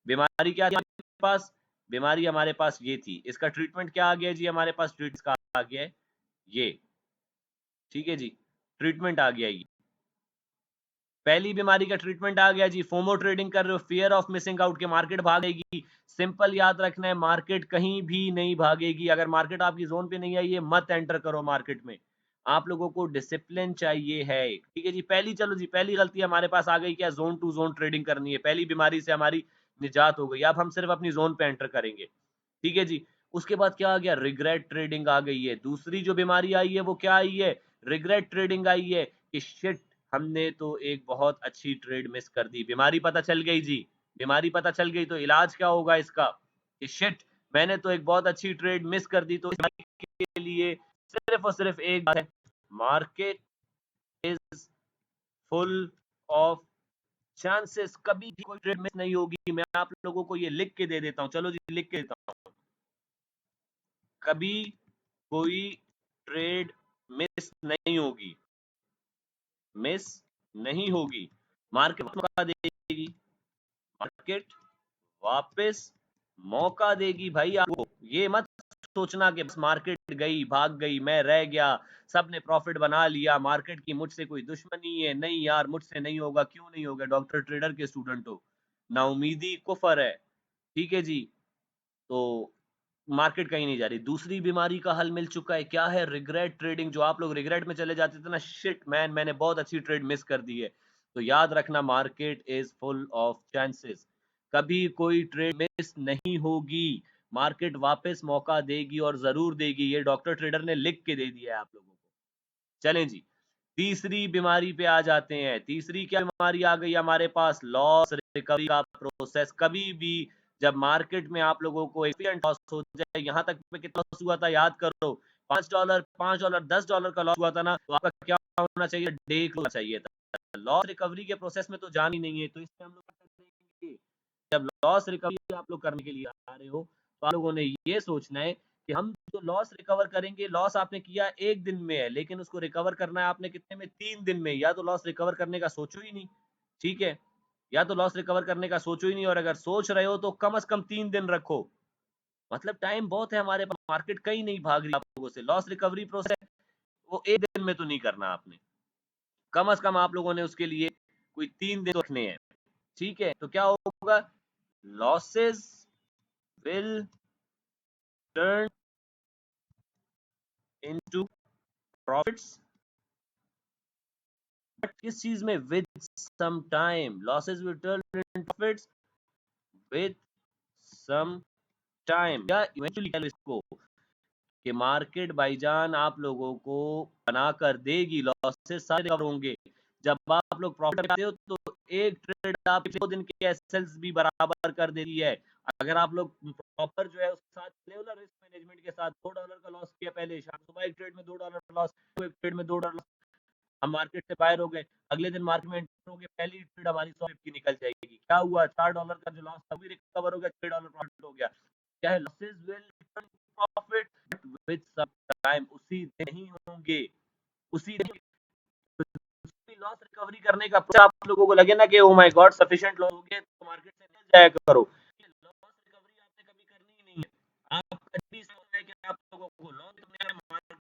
बीमारी क्या थी हमारे पास, बीमारी हमारे पास ये थी, इसका ट्रीटमेंट क्या आ गया जी, हमारे पास ट्रीटमेंट का आ गया है ये, ठीक है जी, ट्रीटमेंट आ गया ये, पहली बीमारी का ट्रीटमेंट आ गया जी। फोमो ट्रेडिंग कर रहे हो, फियर ऑफ मिसिंग आउट, के मार्केट भागेगी। सिंपल याद रखना है, मार्केट कहीं भी नहीं भागेगी। अगर मार्केट आपकी जोन पे नहीं आई है, मत एंटर करो मार्केट में। आप लोगों को डिसिप्लिन चाहिए है, ठीक है जी। चलो जी, पहली गलती हमारे पास आ गई, क्या, जोन टू जोन ट्रेडिंग करनी है। पहली बीमारी से हमारी निजात हो गई, अब हम सिर्फ अपनी जोन पे एंटर करेंगे, ठीक है जी। उसके बाद क्या आ गया, रिग्रेट ट्रेडिंग आ गई है। दूसरी जो बीमारी आई है वो क्या आई है, रिग्रेट ट्रेडिंग आई है, कि शिट, हमने तो एक बहुत अच्छी ट्रेड मिस कर दी, बीमारी पता चल गई जी, बीमारी पता चल गई तो इलाज क्या होगा इसका कि शिट मैंने तो एक बहुत अच्छी ट्रेड मिस कर दी। तो के लिए सिर्फ और सिर्फ एक बात है, market is full of chances. कभी भी कोई ट्रेड मिस नहीं होगी। मैं आप लोगों को ये लिख के दे देता हूँ, चलो जी लिख के देता हूँ, कभी कोई ट्रेड मिस नहीं होगी, मिस नहीं होगी। मार्केट मौका देगी, मार्केट वापस मौका देगी भाई आपको। ये मत सोचना कि बस मार्केट गई भाग गई मैं रह गया, सबने प्रॉफिट बना लिया, मार्केट की मुझसे कोई दुश्मनी है। नहीं यार, मुझसे नहीं होगा। क्यों नहीं होगा? डॉक्टर ट्रेडर के स्टूडेंट हो, नाउमीदी कुफर है। ठीक है जी। तो मार्केट कहीं नहीं जा रही। दूसरी बीमारी का हल मिल चुका है, क्या है? Regret trading. जो आप लोग रिग्रेट में चले जाते थे ना, शिट मैन मैंने बहुत अच्छी ट्रेड मिस कर दी है। तो याद रखना, market is full of chances. कभी कोई ट्रेड मिस नहीं होगी, मार्केट वापस मौका देगी और जरूर देगी। ये डॉक्टर ट्रेडर ने लिख के दे दिया है आप लोगों को। चलें जी, तीसरी बीमारी पे आ जाते हैं। तीसरी क्या बीमारी आ गई हमारे पास? लॉस रिकवरी का प्रोसेस। कभी भी जब मार्केट में आप लोगों को एफिशिएंट लॉस हो जाए, यहाँ तक पे कितना लॉस हुआ था याद करो, $5, $5, $10 का लॉस हुआ था ना, तो आपका क्या होना चाहिए? डेक होना चाहिए था। लॉस रिकवरी के प्रोसेस में तो जान ही नहीं है, तो इसमें हम लोग क्या करेंगे? जब लॉस रिकवरी आप लोग करने के लिए आ रहे हो, तो आप लोगों ने ये सोचना है कि हम जो लॉस रिकवर करेंगे, लॉस आपने किया एक दिन में है, लेकिन उसको रिकवर करना है आपने कितने में? 3 दिन में। या तो लॉस रिकवर करने का सोचो ही नहीं, ठीक है? या तो लॉस रिकवर करने का सोचो ही नहीं, और अगर सोच रहे हो तो कम से कम 3 दिन रखो। मतलब टाइम बहुत है हमारे पास, मार्केट कहीं नहीं भाग रही आप लोगों से। लॉस रिकवरी प्रोसेस वो एक दिन में तो नहीं करना आपने, कम से कम आप लोगों ने उसके लिए कोई 3 दिन रखने हैं। ठीक है? तो क्या होगा? Losses will turn into profits. किस चीज में? With some time. Losses will turn into profits with some time. या इवेंचुअली कह लो इसको कि मार्केट भाईजान आप लोगों को बना कर देगी, लॉसेस सारे कवर होंगे। जब आप लोग प्रॉफिट करते हो तो एक ट्रेड आप 2 दिन के एसएल्स भी बराबर कर देती है। अगर आप लोग प्रॉपर जो है उसके साथ चले हो ना, रिस्क मैनेजमेंट के साथ, $2 का लॉस किया पहले शाम, सुबह एक ट्रेड में $2 लॉस, एक ट्रेड में $2, हम मार्केट से बाहर हो गए, अगले दिन मार्केट में एंटर हो गए, पहली ट्रेड हमारी 100 की निकल जाएगी। क्या हुआ? $4 का जो लॉस था वो भी रिकवर हो गया, $6 प्रॉफिट हो गया। क्या है? Losses will return profit with some time. उसी दिन नहीं होंगे, उसी दिन लॉस रिकवरी करने का प्रोसेस आप लोगों को लगे ना कि oh my God sufficient loss हो गया, तो मार्केट से निकल जाया करो। लॉस रिकवरी आपने कभी करनी ही नहीं है। आप कभी से होता है कि आप लोगों को लॉस करना है, मार्केट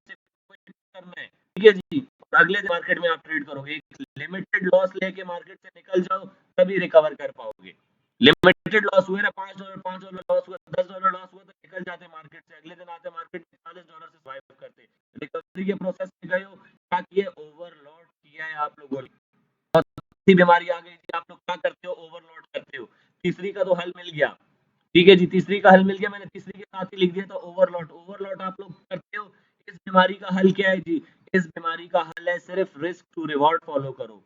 से कोई करना है, ठीक है जी, और अगले दिन मार्केट में आप ट्रेड करोगे। एक लिमिटेड लॉस लेके मार्केट से निकल जाओ, तभी रिकवर कर पाओगे। लिमिटेड लॉस हुए ना, $5 लॉस हुआ, $10 लॉस हुआ, तो निकल जाते मार्केट से, अगले दिन आते मार्केट में $40 से स्वाइप करते। रिकवरी के प्रोसेस में गए हो, क्या किए? ओवरलॉट किया है आप लोगों ने। तीसरी बीमारी आ गई थी, आप लोग क्या करते हो? ओवरलॉट करते हो। तीसरी का तो हल मिल गया, ठीक है जी, तीसरी का हल मिल गया, मैंने तीसरी के साथ ही लिख दिया था ओवरलॉट। ओवरलॉट आप लोग करते हो। इस बीमारी का हल क्या है जी? इस बीमारी का हल है सिर्फ रिस्क टू रिवॉर्ड फॉलो करो।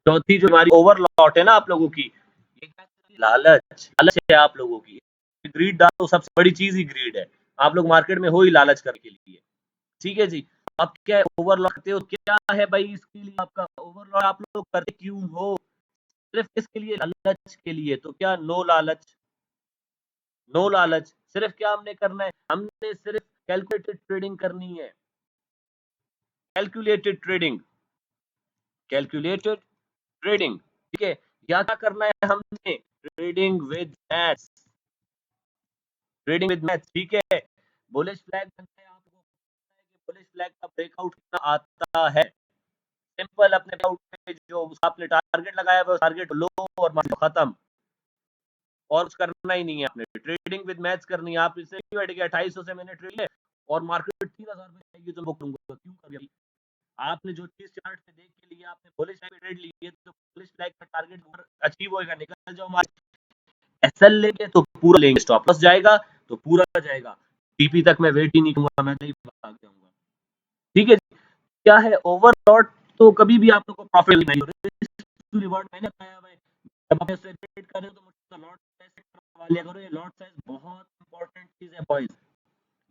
चौथी जो बीमारी ओवरलॉट है ना आप लोगों की, ये क्या? लालच। लालच है आप लोगों की। ग्रीड डालो, सबसे बड़ी चीज ही ग्रीड है। आप लोग मार्केट में हो ही लालच करने के लिए, ठीक है जी। आप क्या ओवरलॉट करते हो? क्या है भाई इसके लिए आपका ओवरलॉट आप लोग करते क्यों हो? सिर्फ इसके लिए, लालच के लिए। तो क्या? नो लालच, नो लालच। सिर्फ क्या हमने करना है? हमने सिर्फ कैलकुलेटेड ट्रेडिंग करनी है। कैलकुलेटेड ट्रेडिंग, कैलकुलेटेड ट्रेडिंग, ठीक है। या क्या करना है हमने? Trading with maths, trading with maths, ठीक है। बुलिश फ्लैग बनता है, आपको पता है कि बुलिश फ्लैग का ब्रेकआउट कितना आता है। सिंपल, अपने ब्रेकआउट पे जो आपने टारगेट लगाया है, टारगेट लो और खत्म, और कुछ करना ही नहीं है आपने। ट्रेडिंग विद मैथ्स करनी है। आप इससे बैठ गया 250 से मैंने ट्रेड लिया और मार्केट 3000 पे जाएगी तो बुक करूंगा, क्यों कर गया? आपने जो चीज चार्ट से देख के लिया, आपने बुलिश फ्लैग पे ट्रेड ली है, तो बुलिश फ्लैग का टारगेट अचीव होएगा, निकल जाओ। एसएल लेंगे तो पूरा लेंगे, स्टॉप लॉस जाएगा तो पूरा जाएगा, टीपी तक मैं वेट ही नहीं करूंगा, मैं नहीं भाग जाऊंगा, ठीक है। क्या है? ओवरलॉट तो कभी भी आप लोग को प्रॉफिट नहीं हो रहा है। रिवॉर्ड मैंने बताया भाई, जब आप उससे ट्रेड कर रहे हो तो मुझसे लॉट साइज करवा लिया करो। ये लॉट साइज बहुत इंपॉर्टेंट चीज है बॉयज।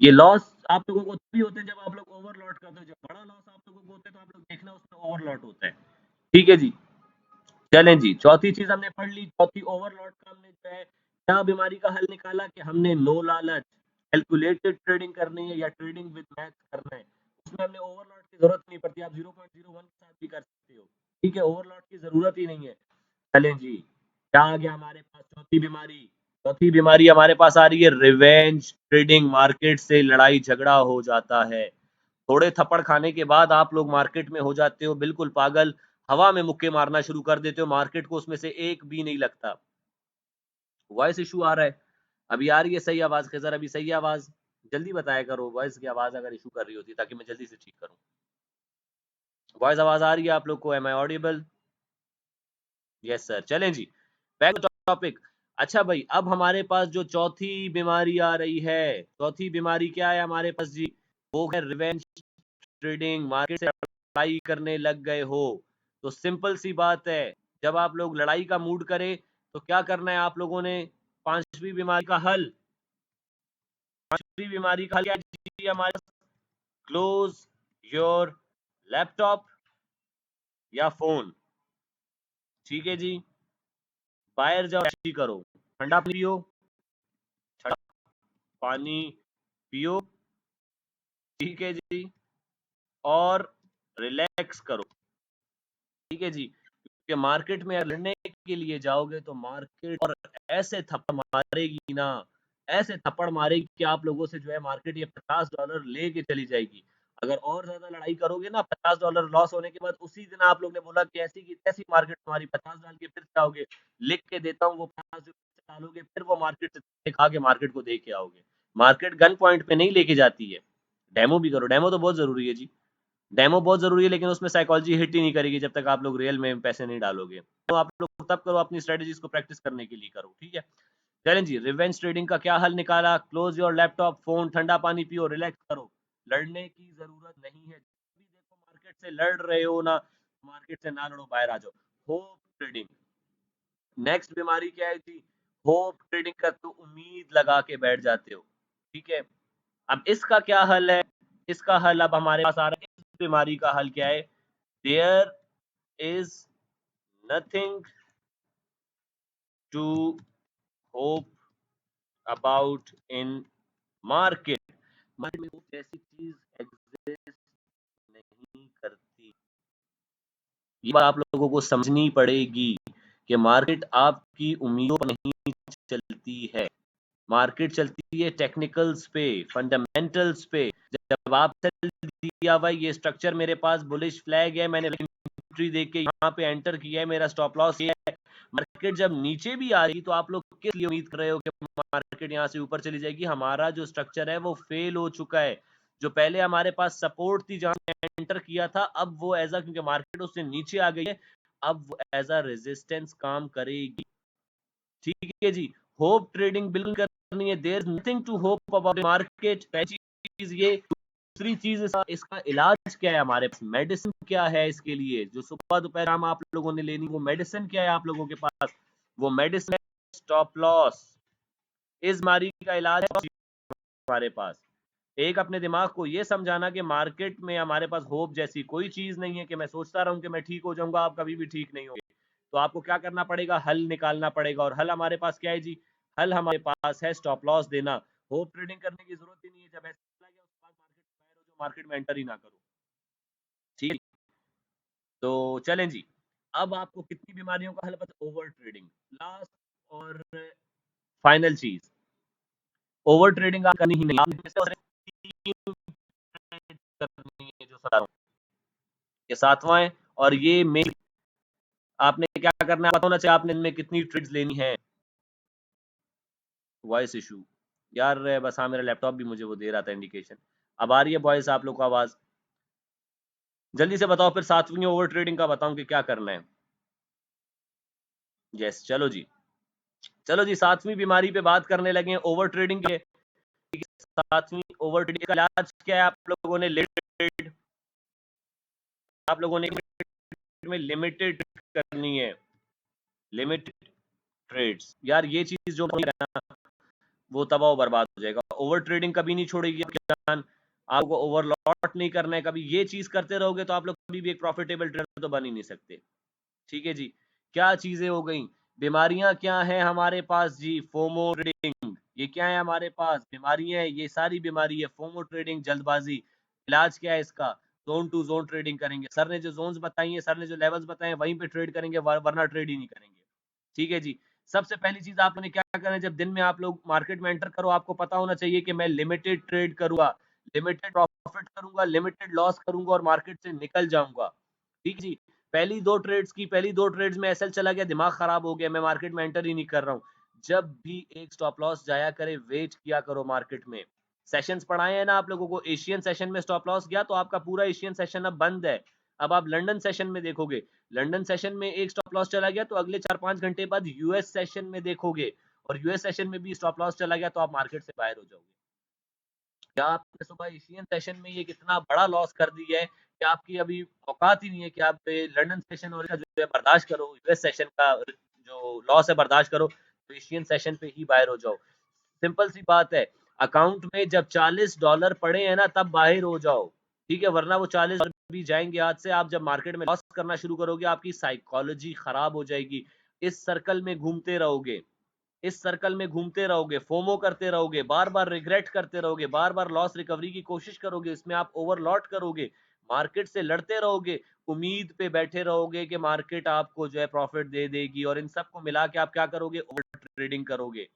ये लॉस आप लोगों को तभी होते हैं जब आप लोग ओवरलॉट करते हो। जब बड़ा लॉस आप लोगों को होता है तो आप लोग देखना उसमें ओवरलॉट होता है। ठीक है जी, चलें जी, चौथी चीज हमने पढ़ ली। चौथी ओवरलॉट का हमने जो है क्या बीमारी का हल निकाला कि हमने नो लालच, कैलकुलेटेड ट्रेडिंग करनी है या ट्रेडिंग विद मैथ करना है। उसमें हमने ओवरलॉट की जरूरत नहीं पड़ती। आप 0.01 के साथ भी कर सकते हो। ठीक है, ओवरलॉट की जरूरत ही नहीं है। चलें जी, क्या आ गया हमारे पास? चौथी बीमारी। चौथी बीमारी हमारे पास आ रही है रिवेंज ट्रेडिंग। मार्केट से लड़ाई झगड़ा हो जाता है। थोड़े थप्पड़ खाने के बाद आप लोग मार्केट में हो जाते हो बिल्कुल पागल, हवा में मुक्के मारना शुरू कर देते हो। मार्केट को उसमें से एक भी नहीं लगता। वॉइस इशू आ रहा है? अभी आ रही है सही आवाज? खैजर अभी सही आवाज? जल्दी बताया करो वॉइस की आवाज अगर इशू कर रही होती ताकि मैं जल्दी से ठीक करूं। वॉइस आवाज आ रही है आप लोग को? Am I audible? Yes sir. चलें जी, बैक टू टॉपिक। अच्छा भाई, अब हमारे पास जो चौथी बीमारी आ रही है, चौथी बीमारी क्या है हमारे पास जी? वो है रिवेंज ट्रेडिंग। मार्केट से लड़ाई करने लग गए हो तो सिंपल सी बात है, जब आप लोग लड़ाई का मूड करें तो क्या करना है आप लोगों ने? पांचवी बीमारी का हल। पांचवी बीमारी का हल क्या है हमारे? क्लोज योर लैपटॉप या फोन। ठीक है जी, बाहर जाओ, ऐसी करो, ठंडा पियो, ठंडा पानी पियो। ठीक है जी, और रिलैक्स करो। ठीक है जी, कि मार्केट में लड़ने के लिए जाओगे तो मार्केट और ऐसे थप्पड़ मारेगी ना, ऐसे थप्पड़ मारेगी कि आप लोगों से जो है मार्केट ये $50 लेके चली जाएगी। अगर और ज्यादा लड़ाई करोगे ना, $50 लॉस होने के बाद उसी दिन आप लोग ने बोला कि ऐसी की तैसी मार्केट तुम्हारी, 50 डाल के फिर जाओगे, लिख के देता हूँ, वो 50 डालोगे, फिर वो मार्केट से दिखा के मार्केट को दे के आओगे। मार्केट गन पॉइंट पे नहीं लेके जाती है। डेमो भी करो, डेमो तो बहुत जरूरी है जी। डेमो बहुत जरूरी है, लेकिन उसमें साइकोलॉजी हिट ही नहीं करेगी जब तक आप लोग रियल में पैसे नहीं डालोगे। तो आप लोग तब करो, अपनी स्ट्रेटजीज को प्रैक्टिस करने के लिए करो। ठीक है, चलें जी, रिवेंज ट्रेडिंग का क्या हल निकाला? क्लोज योर लैपटॉप, फोन, ठंडा पानी पियो, रिलैक्स करो। लड़ने की जरूरत नहीं है। जब भी देखो मार्केट से लड़ रहे हो ना, मार्केट से ना लड़ो, बाहर आ जाओ। Hope trading. नेक्स्ट बीमारी क्या है जी? होप ट्रेडिंग का तो उम्मीद लगा के बैठ जाते हो। ठीक है, अब इसका क्या हल है? इसका हल अब हमारे पास आ रहा है। इस बीमारी का हल क्या है? There is nothing to hope about in market. Market में कुछ ऐसी चीज एग्जिस्ट नहीं करती। ये बात आप लोगों को समझनी पड़ेगी कि मार्केट आपकी उम्मीदों पर नहीं चलती है। मार्केट चलती है टेक्निकल्स पे, फंडामेंटल्स पे। जब आप दिया भाई ये स्ट्रक्चर मेरे पास बुलिश फ्लैग है, मैंने एंट्री देख के यहाँ पे एंटर किया है, मेरा स्टॉप लॉस ये है। मार्केट जब नीचे भी आ रही तो आप लोग किस लिए उम्मीद कर रहे हो कि मार्केट यहाँ से ऊपर चली जाएगी? हमारा जो स्ट्रक्चर है वो फेल हो चुका है। जो पहले हमारे पास सपोर्ट थी जहां एंटर किया था, अब वो एज क्योंकि मार्केट उससे नीचे आ गई है, अब वो एज अ रेजिस्टेंस काम करेगी। ठीक है जी, होप ट्रेडिंग बिल्कुल करनी है। There is nothing to hope about market. पहली चीज ये। दूसरी चीज इसका इलाज क्या है हमारे पास? मेडिसिन क्या है इसके लिए? जो सुबह दोपहर शाम आप लोगों ने लेनी, वो मेडिसिन क्या है आप लोगों के पास? वो मेडिसिन है स्टॉप लॉस। इस बीमारी का इलाज है हमारे पास। एक अपने दिमाग को ये समझाना कि मार्केट में हमारे पास होप जैसी कोई चीज नहीं है कि मैं सोचता रहूं कि मैं ठीक हो जाऊंगा। आप कभी भी ठीक नहीं होंगे। तो आपको क्या करना पड़ेगा? हल निकालना पड़ेगा। और हल हमारे पास क्या है जी? हल हमारे पास है स्टॉप लॉस देना। होप ट्रेडिंग करने की जरूरत ही नहीं है। जब ऐसा चला गया उसके बाद मार्केट जो मार्केट में एंटर ही ना करो। ठीक है, तो चलें जी, अब आपको कितनी बीमारियों का हल पता? Over trading. लास्ट और फाइनल चीज, ओवर ट्रेडिंग आप करनी ही नहीं। आपने सिर्फ करनी है जो सतारा ये सातवां है। और ये मेन आपने क्या करना है पता होना चाहिए। आपने इनमें कितनी ट्रेड्स लेनी है। वॉइस इशू यार, बस हाँ, मेरा लैपटॉप भी मुझे वो दे रहा था इंडिकेशन। अब आ रही है वॉइस आप लोग को आवाज? जल्दी से बताओ, फिर सातवीं ओवर ट्रेडिंग का बताऊं कि क्या करना है। यस, चलो जी, चलो जी, सातवीं बीमारी पे बात करने लगे हैं, ओवर ट्रेडिंग के। सातवीं ओवर ट्रेडिंग का इलाज क्या है? आप लोगों ने में लिमिटेड करनी है। लिमिटेड ट्रेड्स, यार ये चीज जो है ना वो तबाह बर्बाद हो जाएगा। ओवर ट्रेडिंग कभी नहीं छोड़ेगी जान, आपको ओवरलॉट नहीं करना है कभी। ये चीज करते रहोगे तो आप लोग कभी भी एक प्रॉफिटेबल ट्रेडर तो बन ही नहीं सकते। ठीक है जी। क्या चीजें हो गई, बीमारियां क्या है हमारे पास जी, फोमो ट्रेडिंग, ये क्या है हमारे पास बीमारियां है, ये सारी बीमारी है फोमो ट्रेडिंग, जल्दबाजी। इलाज क्या है इसका, जोन टू जोन ट्रेडिंग करेंगे। सर ने जो जोन्स बताई है, सर ने जो लेवल्स बताए हैं वहीं पे ट्रेड करेंगे, वरना ट्रेड ही नहीं करेंगे। ठीक है जी। सबसे पहली चीज आपने क्या करना है, जब दिन में आप लोग मार्केट में एंटर करो, आपको पता होना चाहिए कि मैं लिमिटेड ट्रेड करूंगा, लिमिटेड प्रॉफिट करूंगा, लिमिटेड लॉस करूंगा और मार्केट से निकल जाऊंगा। ठीक है जी। पहली दो ट्रेड्स में एसएल चला गया, दिमाग खराब हो गया, मैं मार्केट में एंटर ही नहीं कर रहा हूँ। जब भी एक स्टॉप लॉस जाया करे, वेट किया करो मार्केट में। सेशंस पढ़ाए हैं ना आप लोगों को, एशियन सेशन में स्टॉप लॉस गया तो आपका पूरा एशियन सेशन अब बंद है। अब आप लंदन सेशन में देखोगे, लंदन सेशन में एक स्टॉप लॉस चला गया तो अगले 4-5 घंटे बाद यूएस सेशन में देखोगे, और यूएस सेशन में भी स्टॉप लॉस चला गया तो आप मार्केट से बाहर हो जाओगे। क्या आपने सुबह एशियन सेशन में ये कितना बड़ा लॉस कर दिया है कि आपकी अभी औकात ही नहीं है कि आप लंदन सेशन और जो है बर्दाश्त करो, यूएस सेशन का जो लॉस है बर्दाश्त करो, तो एशियन सेशन पे ही बाहर हो जाओ। सिंपल सी बात है, अकाउंट में जब $40 पड़े हैं ना तब बाहर हो जाओ। ठीक है, वरना वो $40 भी जाएंगे हाथ से। आप जब मार्केट में लॉस करना शुरू करोगे, आपकी साइकोलॉजी खराब हो जाएगी। इस सर्कल में घूमते रहोगे, इस सर्कल में घूमते रहोगे, फोमो करते रहोगे, बार बार रिग्रेट करते रहोगे, बार बार लॉस रिकवरी की कोशिश करोगे, इसमें आप ओवरलॉट करोगे, मार्केट से लड़ते रहोगे, उम्मीद पे बैठे रहोगे कि मार्केट आपको जो है प्रॉफिट दे देगी, और इन सबको मिला के आप क्या करोगे, ओवर ट्रेडिंग करोगे।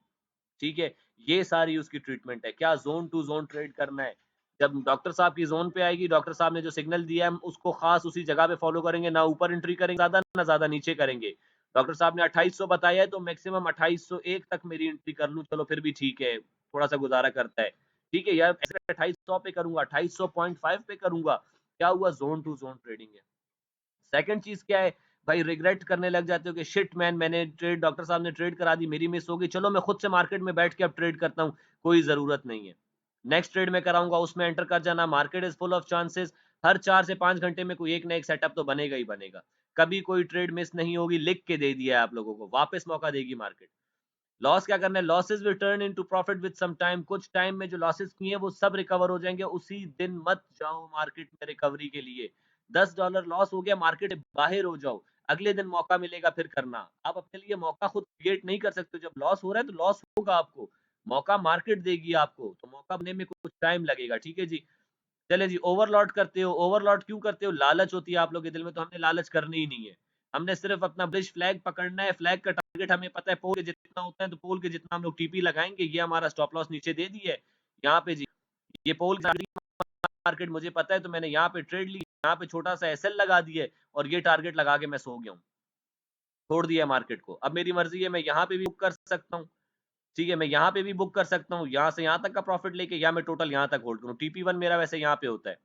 ठीक है, ये सारी उसकी ट्रीटमेंट है। क्या जोन टू जोन ट्रेड करना है, जब डॉक्टर साहब की जोन पे आएगी, डॉक्टर साहब ने जो सिग्नल दिया है हम उसको खास उसी जगह पे फॉलो करेंगे, ना ऊपर एंट्री करेंगे ज्यादा, ना ज्यादा नीचे करेंगे। डॉक्टर साहब ने 2800 बताया है तो मैक्सिमम 2801 तक मेरी एंट्री कर लूं, चलो फिर भी ठीक है, थोड़ा सा गुजारा करता है। ठीक है यार, ऐसे 2800 पे करूंगा, 2800.5 पे करूंगा, क्या हुआ, जोन टू जोन ट्रेडिंग है। सेकंड चीज क्या है भाई, रिग्रेट करने लग जाते हो कि शिट मैन, मैंने ट्रेड, डॉक्टर साहब ने ट्रेड करा दी, मेरी मिस हो गई, चलो मैं खुद से मार्केट में बैठ के अब ट्रेड करता हूँ, कोई जरूरत नहीं है। नेक्स्ट ट्रेड में कराऊंगा, उसमें एंटर कर जाना, market is full of chances. हर 4 से 5 घंटे में कोई एक ना एक सेटअप तो बनेगा ही बनेगा, कभी कोई ट्रेड मिस नहीं होगी, लिख के दे दिया है आप लोगों को, वापस मौका देगी मार्केट। लॉस क्या करना है, losses will turn into profit with some time, कुछ टाइम में जो लॉसेस किए वो सब रिकवर हो जाएंगे, उसी दिन मत जाओ मार्केट में रिकवरी के लिए। $10 लॉस हो गया, मार्केट बाहर हो जाओ, अगले दिन मौका मिलेगा फिर करना। आप अपने लिए मौका खुद क्रिएट नहीं कर सकते, जब लॉस हो रहा है तो लॉस होगा आपको, मौका मार्केट देगी आपको, तो मौका बनने में कुछ टाइम लगेगा। ठीक है जी। चले जी, ओवरलॉट करते हो, ओवरलॉट क्यों करते हो, लालच होती है आप लोग के दिल में, तो हमने लालच करनी ही नहीं है। हमने सिर्फ अपना ब्रिज फ्लैग पकड़ना है, फ्लैग का टारगेट हमें पता है पोल के जितना होता है, तो पोल के जितना हम लोग टीपी लगाएंगे, ये हमारा स्टॉप लॉस नीचे दे दी है यहाँ पे जी। ये पोल मार्केट मुझे पता है, तो मैंने यहाँ पे ट्रेड ली, यहाँ पे छोटा सा एसएल लगा दिया है, और ये टारगेट लगा के मैं सो गया हूँ, छोड़ दिया मार्केट को। अब मेरी मर्जी है, मैं यहाँ पे भी बुक कर सकता हूँ। ठीक है, मैं यहाँ पे भी बुक कर सकता हूँ, यहाँ से यहाँ तक का प्रॉफिट लेके, या मैं टोटल यहाँ तक होल्ड करूँ। टीपी 1 मेरा वैसे यहाँ पे होता है,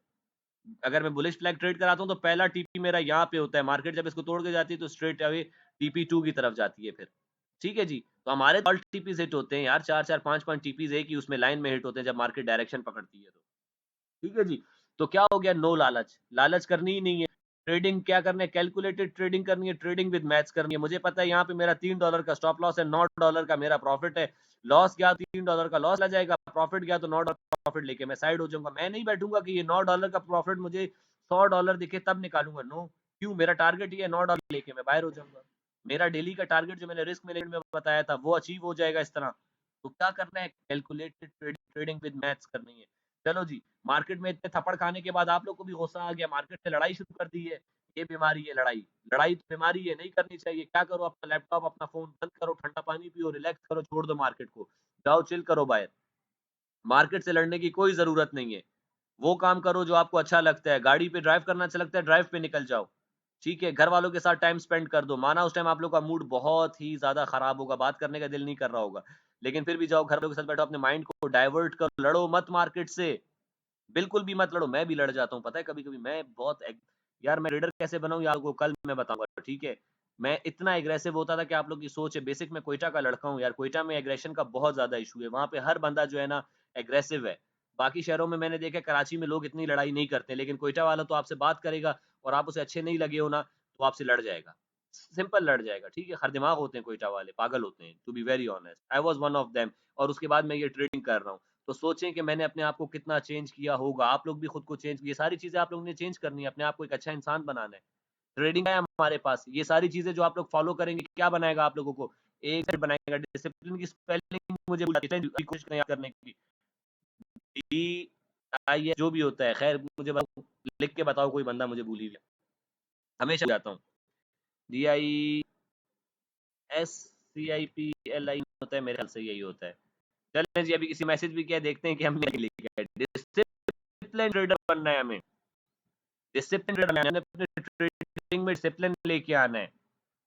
अगर मैं बुलिश फ्लैग ट्रेड कराता हूँ तो पहला टीपी मेरा यहाँ पे होता है, मार्केट जब इसको तोड़ के जाती है तो स्ट्रेट अवे टीपी 2 की तरफ जाती है फिर। ठीक है जी। तो हमारे ऑल टीपीज हिट होते हैं यार, 4-4 5-5 टीपीज एक ही उसमें लाइन में हिट होते हैं जब मार्केट डायरेक्शन पकड़ती है तो। ठीक है जी। तो क्या हो गया, नो लालच, लालच करनी ही नहीं है। ट्रेडिंग क्या करना है, कैलकुलेटेड ट्रेडिंग करनी है, ट्रेडिंग विद मैथ्स करनी है। मुझे पता है यहाँ पे मेरा $3 का स्टॉप लॉस है, $9 का मेरा प्रॉफिट है। लॉस गया, $3 का लॉस आ जाएगा, प्रॉफिट गया तो $9 प्रॉफिट लेके मैं साइड हो जाऊंगा। मैं नहीं बैठूंगा कि ये $9 का प्रॉफिट मुझे $100 दिखे तब निकालूंगा, नो। क्यों, मेरा टारगेट ये है, $9 लेके मैं बाहर हो जाऊंगा। मेरा डेली का टारगेट जो मैंने रिस्क मैनेजमेंट में बताया था वो अचीव हो जाएगा इस तरह। तो क्या करना है, कैलकुलेटेड ट्रेडिंग विद मैथ्स करनी है। चलो जी। मार्केट में इतने थप्पड़ खाने के बाद आप लोग को भी गुस्सा आ गया, मार्केट से लड़ाई शुरू कर दी है। ये बीमारी है, लड़ाई, लड़ाई तो बीमारी है, नहीं करनी चाहिए। क्या करो, अपना लैपटॉप अपना फोन बंद करो, ठंडा पानी पियो, रिलैक्स करो, छोड़ दो मार्केट को, जाओ चिल करो बाहर। मार्केट से लड़ने की कोई जरूरत नहीं है। वो काम करो जो आपको अच्छा लगता है, गाड़ी पे ड्राइव करना अच्छा लगता है, ड्राइव पे निकल जाओ। ठीक है, घर वालों के साथ टाइम स्पेंड कर दो, माना उस टाइम आप लोग का मूड बहुत ही ज्यादा खराब होगा, बात करने का दिल नहीं कर रहा होगा, लेकिन फिर भी जाओ घर वालों के साथ बैठो, अपने माइंड को डाइवर्ट करो, लड़ो मत मार्केट से, बिल्कुल भी मत लड़ो। मैं भी लड़ जाता हूँ, पता है, कभी-कभी मैं बहुत यार मैं रेडर कैसे बना हूँ ये आपको कल मैं बताऊँगा, ठीक है? मैं इतना एग्रेसिव होता था कि आप लोग की सोच है, बेसिक मैं क्वेटा का लड़का हूँ यार, क्वेटा में एग्रेशन का बहुत ज़्यादा इशू है, वहाँ पे हर बंदा जो है ना एग्रेसिव है। बाकी शहरों में मैंने देखा है कराची में लोग इतनी लड़ाई नहीं करते, लेकिन क्वेटा वाला तो आपसे बात करेगा और आप उसे अच्छे नहीं लगे हो ना, तो आपसे लड़ जाएगा। सिंपल लड़ जाएगा, ठीक है। हर दिमाग होते हैं कोयटा वाले, पागल होते हैं, to be very honest, I was one of them. और उसके बाद मैं ये ट्रेडिंग कर रहा हूँ, तो सोचें कि मैंने अपने आप को कितना चेंज किया होगा। आप लोग भी खुद को चेंज, ये सारी चीजें आप लोगों ने चेंज करनी है, अपने आप को एक अच्छा इंसान बनाना है। ट्रेडिंग है हमारे पास, ये सारी चीजें जो आप लोग फॉलो करेंगे क्या बनाएगा आप लोगों को, एक सेट बनाएगा। डिसिप्लिन की स्पेलिंग मुझे कोशिश करें याद करने की, डी आई जो भी होता है, खैर मुझे लिख के बताओ, कोई बंदा मुझे भूल ही गया, हमेशा जाता हूँ। D I S C I P L I होता है, मेरे ख्याल से यही होता है। चलें जी, अभी किसी मैसेज भी क्या देखते हैं कि हमने क्या लिखा है। डिसिप्लिन ट्रेडर बनना है हमें, डिसिप्लिन ट्रेडर बनना है, अपने ट्रेडिंग में डिसिप्लिन लेके आना है,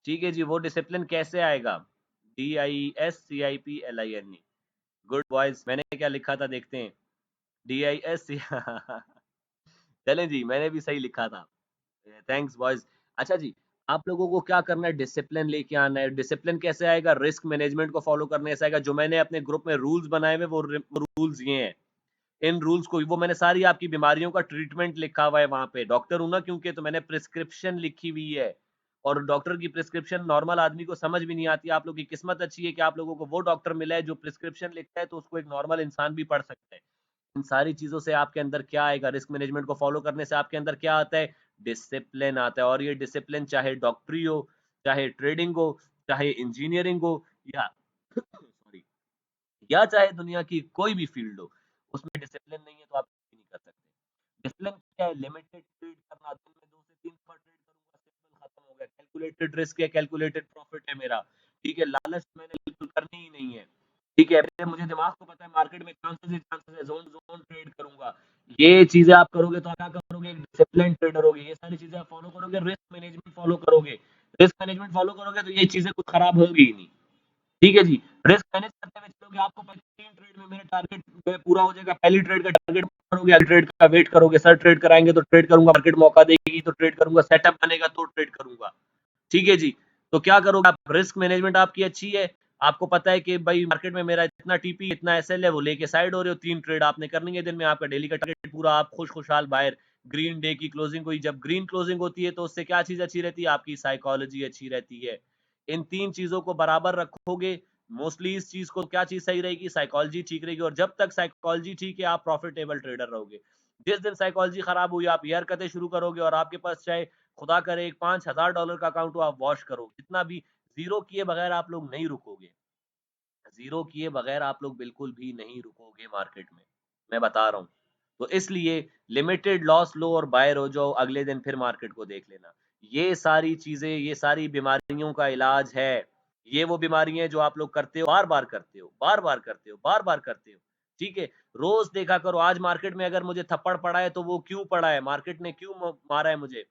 ठीक है जी। वो डिसिप्लिन कैसे आएगा, D I S C I P L I N E, good boys. मैंने क्या लिखा था देखते हैं, डी आई एस सी चलें जी, मैंने भी सही लिखा था, थैंक्स बॉयज। अच्छा जी, आप लोगों को क्या करना है, डिसिप्लिन लेके आना है। डिसिप्लिन कैसे आएगा, रिस्क मैनेजमेंट को फॉलो करने से आएगा। जो मैंने अपने ग्रुप में रूल्स बनाए हुए, वो रूल्स ये हैं। इन रूल्स को, वो मैंने सारी आपकी बीमारियों का ट्रीटमेंट लिखा हुआ है वहां पे, डॉक्टर हूं ना क्योंकि, तो मैंने प्रिस्क्रिप्शन लिखी हुई है। और डॉक्टर की प्रिस्क्रिप्शन नॉर्मल आदमी को समझ भी नहीं आती। आप लोग की किस्मत अच्छी है कि आप लोगों को वो डॉक्टर मिला है जो प्रिस्क्रिप्शन लिखता है, तो उसको एक नॉर्मल इंसान भी पढ़ सकता है। इन सारी चीजों से आपके अंदर क्या आएगा, रिस्क मैनेजमेंट को फॉलो करने से आपके अंदर क्या आता है, डिसिप्लिन आता है। और ये डिसिप्लिन चाहे डॉक्टरी हो, चाहे ट्रेडिंग हो, चाहे इंजीनियरिंग हो, या सॉरी, या चाहे दुनिया की कोई भी फील्ड हो, उसमें डिसिप्लिन नहीं है तो आप कुछ नहीं कर सकते। डिसिप्लिन क्या है, लिमिटेड ट्रेड करना, दिन में 2 से 3 दफा ट्रेड करूंगा, सिंपल, खत्म हो गया। कैलकुलेटेड रिस्क है, कैलकुलेटेड प्रॉफिट है मेरा, ठीक है। लालच मैंने बिल्कुल करनी ही नहीं है, ठीक है। मुझे दिमाग को पता है मार्केट में चांसेस है, जोन जोन ट्रेड करूंगा। ये चीजें आप करोगे तो क्या करोगे, एक डिसिप्लिन ट्रेडर होगे। ये सारी चीजें आप फॉलो करोगे, रिस्क मैनेजमेंट फॉलो करोगे, रिस्क मैनेजमेंट फॉलो करोगे, तो ये चीजें कुछ खराब होगी ही नहीं, ठीक है जी। रिस्क मैनेज करते हुए चलोगे, आपको 3 ट्रेड में मेरा टारगेट पूरा हो जाएगा। पहली ट्रेड का टारगेट करोगे, अगली ट्रेड का वेट करोगे, सर ट्रेड कराएंगे तो ट्रेड करूंगा, मार्केट मौका देगी तो ट्रेड करूंगा, सेटअप बनेगा तो ट्रेड करूंगा, ठीक है जी। तो क्या करोगे आप, रिस्क मैनेजमेंट आपकी अच्छी है, आपको पता है कि भाई मार्केट में मेरा इतना टीपी इतना एसएल है, वो लेके साइड हो रहे हो, 3 ट्रेड आपने करनी है दिन में, आपका डेली का टारगेट पूरा, आप खुश खुशहाल बाहर। ग्रीन डे की क्लोजिंग हुई, जब ग्रीन क्लोजिंग होती है तो उससे क्या चीज अच्छी रहती है, आपकी साइकोलॉजी अच्छी रहती है। इन 3 चीजों को बराबर रखोगे, मोस्टली इस चीज को क्या चीज सही रहेगी, साइकोलॉजी ठीक रहेगी। और जब तक साइकोलॉजी ठीक है, आप प्रॉफिटेबल ट्रेडर रहोगे। जिस दिन साइकोलॉजी खराब हुई, आप ये हरकतें शुरू करोगे, और आपके पास चाहे खुदा करे एक $5,000 का अकाउंट हो, आप वॉश करो जितना भी, जीरो किए बगैर आप लोग नहीं रुकोगे। जीरो किए बगैर आप लोग बिल्कुल भी नहीं रुकोगे मार्केट में, मैं बता रहा हूँ। तो इसलिए लिमिटेड लॉस लो और बायर हो जाओ, अगले दिन फिर मार्केट को देख लेना। ये सारी चीजें, ये सारी बीमारियों का इलाज है। ये वो बीमारियां हैं जो आप लोग करते हो, बार बार करते हो, बार बार करते हो, बार बार करते हो, ठीक है। रोज देखा करो, आज मार्केट में अगर मुझे थप्पड़ पड़ा है तो वो क्यों पड़ा है, मार्केट ने क्यों मारा है मुझे।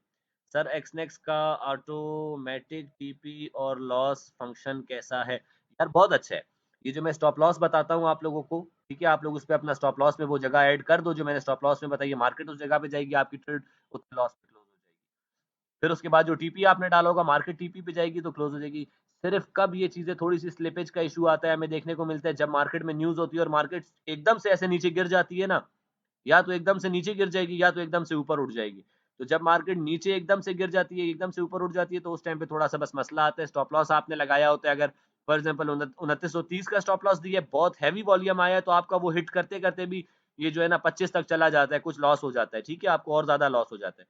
सर एक्सनेक्स का ऑटोमेटिक टीपी और लॉस फंक्शन कैसा है, यार बहुत अच्छा है। ये जो मैं स्टॉप लॉस बताता हूँ आप लोगों को, ठीक है, आप लोग उस पे अपना स्टॉप लॉस में वो जगह ऐड कर दो जो मैंने स्टॉप लॉस में बताई है, मार्केट उस जगह पे जाएगी, आपकी ट्रेड उतने लॉस पे क्लोज हो जाएगी। फिर उसके बाद जो टीपी आपने डाला होगा, मार्केट टीपी पे जाएगी तो क्लोज हो जाएगी। सिर्फ कब ये चीजें थोड़ी सी स्लिपेज का इशू आता है, हमें देखने को मिलता है जब मार्केट में न्यूज होती है और मार्केट एकदम से ऐसे नीचे गिर जाती है ना, या तो एकदम से नीचे गिर जाएगी या तो एकदम से ऊपर उठ जाएगी। तो जब मार्केट नीचे एकदम से गिर जाती है, एकदम से ऊपर उठ जाती है, तो उस टाइम पे थोड़ा सा बस मसला आता है। स्टॉप लॉस आपने लगाया होता है, अगर फॉर एग्जांपल 2930 का स्टॉप लॉस दिया, बहुत हैवी वॉल्यूम आया है, तो आपका वो हिट करते करते भी ये जो है ना 25 तक चला जाता है, कुछ लॉस हो जाता है, ठीक है, आपको और ज्यादा लॉस हो जाता है,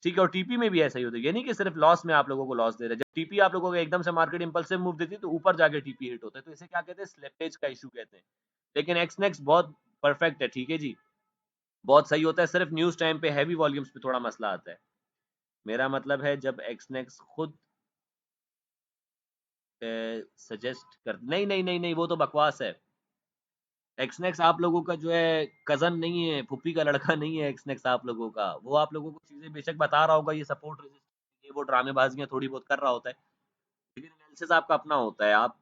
ठीक है। और टीपी में भी ऐसा ही होता है, ये नहीं कि सिर्फ लॉस में आप लोगों को लॉस दे रहे हैं। जब टीपी आप लोगों को एकदम से मार्केट इंपल्सिव मूव देती है तो ऊपर जाके टीपी हिट होता है, तो इसे क्या कहते हैं, स्लिपेज का इशू कहते हैं। लेकिन एक्सनेक्स बहुत परफेक्ट है, ठीक है जी, बहुत सही होता है। सिर्फ न्यूज टाइम पे हैवी वॉल्यूम्स पे थोड़ा मसला आता है। मेरा मतलब है जब एक्सनेक्स खुद सजेस्ट कर, नहीं नहीं नहीं नहीं, वो तो बकवास है। एक्सनेक्स आप लोगों का जो है कजन नहीं है, फुप्पी का लड़का नहीं है एक्सनेक्स आप लोगों का। वो आप लोगों को चीजें बेशक बता रहा होगा, ये सपोर्ट रेजिस्ट, ये वो ड्रामेबाजियां थोड़ी बहुत कर रहा होता है, लेकिन एनालिसिस आपका अपना होता है। आप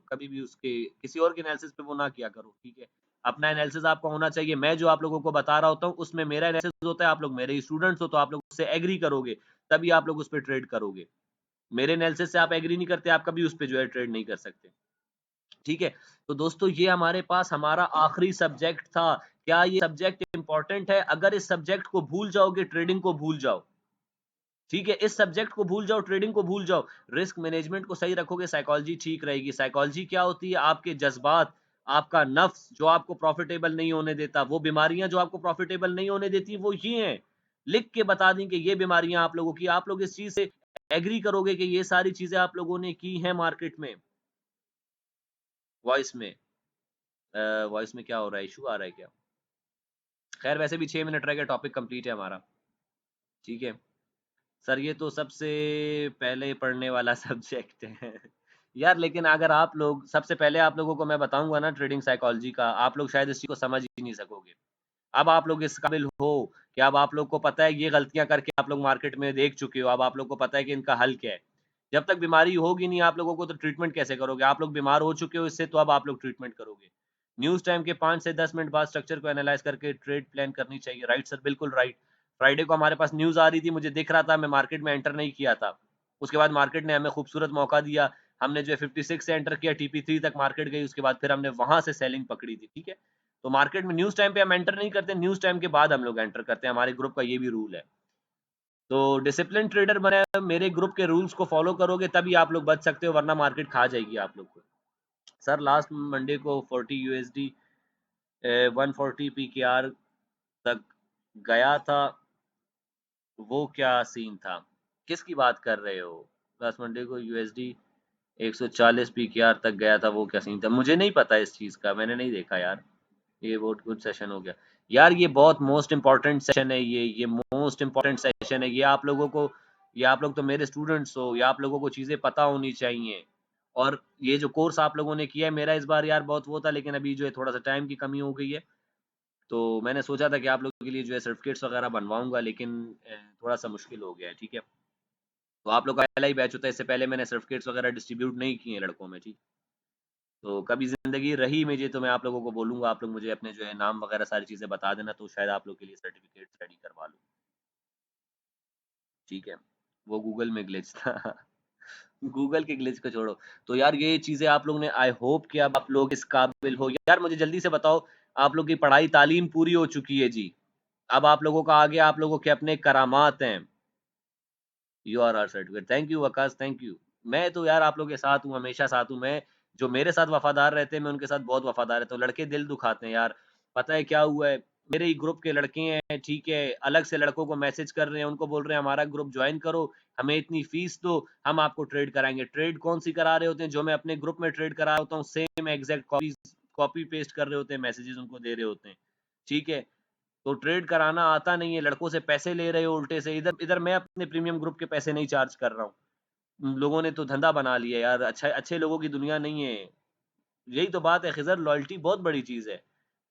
कभी भी उसके किसी और के एनालिसिस पे वो ना किया करो, ठीक है। अपना एनालिसिस आपका होना चाहिए। मैं जो आप लोगों को बता रहा होता हूँ उसमें मेरा एनालिसिस होता है, आप लोग मेरे स्टूडेंट्स हो तो आप लोग उससे एग्री करोगे, तभी आप लोग उस पर ट्रेड करोगे। मेरे एनालिसिस से आप एग्री नहीं करते, आप कभी उस पर जो है ट्रेड नहीं कर सकते, ठीक है। तो दोस्तों ये हमारे पास हमारा आखिरी सब्जेक्ट था। क्या ये सब्जेक्ट इंपॉर्टेंट है? अगर इस सब्जेक्ट को भूल जाओगे, ट्रेडिंग को भूल जाओ, ठीक है, इस सब्जेक्ट को भूल जाओ, ट्रेडिंग को भूल जाओ, रिस्क मैनेजमेंट को सही रखोगे, साइकोलॉजी ठीक रहेगी। साइकोलॉजी क्या होती है? आपके जज्बात, आपका नफ्स जो आपको प्रॉफिटेबल नहीं होने देता, वो बीमारियां जो आपको प्रॉफिटेबल नहीं होने देती वो ये हैं। लिख के बता दी कि ये बीमारियां आप लोगों की, आप लोग इस चीज से एग्री करोगे कि ये सारी चीजें आप लोगों ने की हैं मार्केट में। वॉइस में वॉइस में क्या हो रहा है? इशू आ रहा है क्या? खैर वैसे भी 6 मिनट रह गए, टॉपिक कंप्लीट है हमारा। ठीक है सर, ये तो सबसे पहले पढ़ने वाला सब्जेक्ट है। यार लेकिन अगर आप लोग सबसे पहले आप लोगों को मैं बताऊंगा ना ट्रेडिंग साइकोलॉजी का, आप लोग शायद इस चीज को समझ ही नहीं सकोगे। अब आप लोग इस काबिल हो कि अब आप लोग को पता है ये गलतियां करके आप लोग मार्केट में देख चुके हो, अब आप लोग को पता है कि इनका हल क्या है। जब तक बीमारी होगी नहीं आप लोगों को तो ट्रीटमेंट कैसे करोगे? आप लोग बीमार हो चुके हो इससे, तो अब आप लोग ट्रीटमेंट करोगे। न्यूज टाइम के 5 से 10 मिनट बाद स्ट्रक्चर को एनालाइज करके ट्रेड प्लान करनी चाहिए। राइट सर, बिल्कुल राइट। फ्राइडे को हमारे पास न्यूज आ रही थी, मुझे दिख रहा था, मैं मार्केट में एंटर नहीं किया था। उसके बाद मार्केट ने हमें खूबसूरत मौका दिया, हमने जो है 56 से एंटर किया, TP3 तक मार्केट गई, उसके बाद फिर हमने वहां से सेलिंग पकड़ी थी। ठीक है, तो मार्केट में न्यूज टाइम पे हम एंटर नहीं करते, न्यूज टाइम के बाद हम लोग एंटर करते हैं, हमारे ग्रुप का ये भी रूल है। तो डिसिप्लिन ट्रेडर बने, मेरे ग्रुप के रूल्स को फॉलो करोगे तभी आप लोग बच सकते हो, वरना मार्केट खा जाएगी आप लोग को। सर लास्ट मंडे को 40 USD 140 PKR तक गया था, वो क्या सीन था? किसकी बात कर रहे हो? लास्ट मंडे को USD 140 PKR तक गया था, वो क्या सीन था? मुझे नहीं पता इस चीज का, मैंने नहीं देखा यार। ये बहुत गुड सेशन हो गया यार, ये बहुत मोस्ट इंपॉर्टेंट सेशन है, ये मोस्ट इंपॉर्टेंट सेशन है, ये आप लोगों को, ये आप लोग तो मेरे स्टूडेंट्स हो, ये आप लोगों को चीजें पता होनी चाहिए। और ये जो कोर्स आप लोगों ने किया है, मेरा इस बार यार बहुत वो था, लेकिन अभी जो है थोड़ा सा टाइम की कमी हो गई है, तो मैंने सोचा था कि आप लोगों के लिए जो है सर्टिफिकेट्स वगैरह बनवाऊंगा, लेकिन थोड़ा सा मुश्किल हो गया है। ठीक है, तो आप लोग का पहला ही बैच होता है, इससे पहले मैंने सर्टिफिकेट्स वगैरह डिस्ट्रीब्यूट नहीं किए हैं लड़कों में। ठीक, तो कभी ज़िंदगी रही मुझे तो मैं आप लोगों को बोलूँगा, आप लोग मुझे अपने जो है नाम वगैरह सारी चीज़ें बता देना, तो शायद आप लोग के लिए सर्टिफ़िकेट रेडी करवा लूँ। ठीक है? वो गूगल में ग्लिच था। गूगल के ग्लिच को छोड़ो। तो यार ये चीज़ें आप लोग ने, आई होप कि अब आप लोग इस काबिल हो। यार मुझे जल्दी से बताओ, आप लोग की पढ़ाई तालीम पूरी हो चुकी है जी। अब आप लोगों का आगे आप लोगों के अपने करामात हैं। You are our certificate. Thank you Waqas, thank you. मैं तो यार आप लोगों के साथ हूँ, हमेशा साथ हूँ। मैं, जो मेरे साथ वफादार रहते हैं मैं उनके साथ बहुत वफादार रहता हूँ। लड़के दिल दुखाते हैं यार। पता है क्या हुआ है, मेरे ही ग्रुप के लड़के हैं, ठीक है, अलग से लड़कों को मैसेज कर रहे हैं, उनको बोल रहे हैं हमारा ग्रुप ज्वाइन करो, हमें इतनी फीस दो, हम आपको ट्रेड कराएंगे। ट्रेड कौन सी करा रहे होते हैं? जो मैं अपने ग्रुप में ट्रेड करा होता हूँ, सेम एग्जैक्ट कॉपी पेस्ट कर रहे होते हैं, मैसेजेस उनको दे रहे होते हैं। ठीक है, तो ट्रेड कराना आता नहीं है, लड़कों से पैसे ले रहे हो उल्टे से। इधर इधर मैं अपने प्रीमियम ग्रुप के पैसे नहीं चार्ज कर रहा हूँ, लोगों ने तो धंधा बना लिया यार। अच्छा, अच्छे लोगों की दुनिया नहीं है। यही तो बात है खिजर, लॉयल्टी बहुत बड़ी चीज है।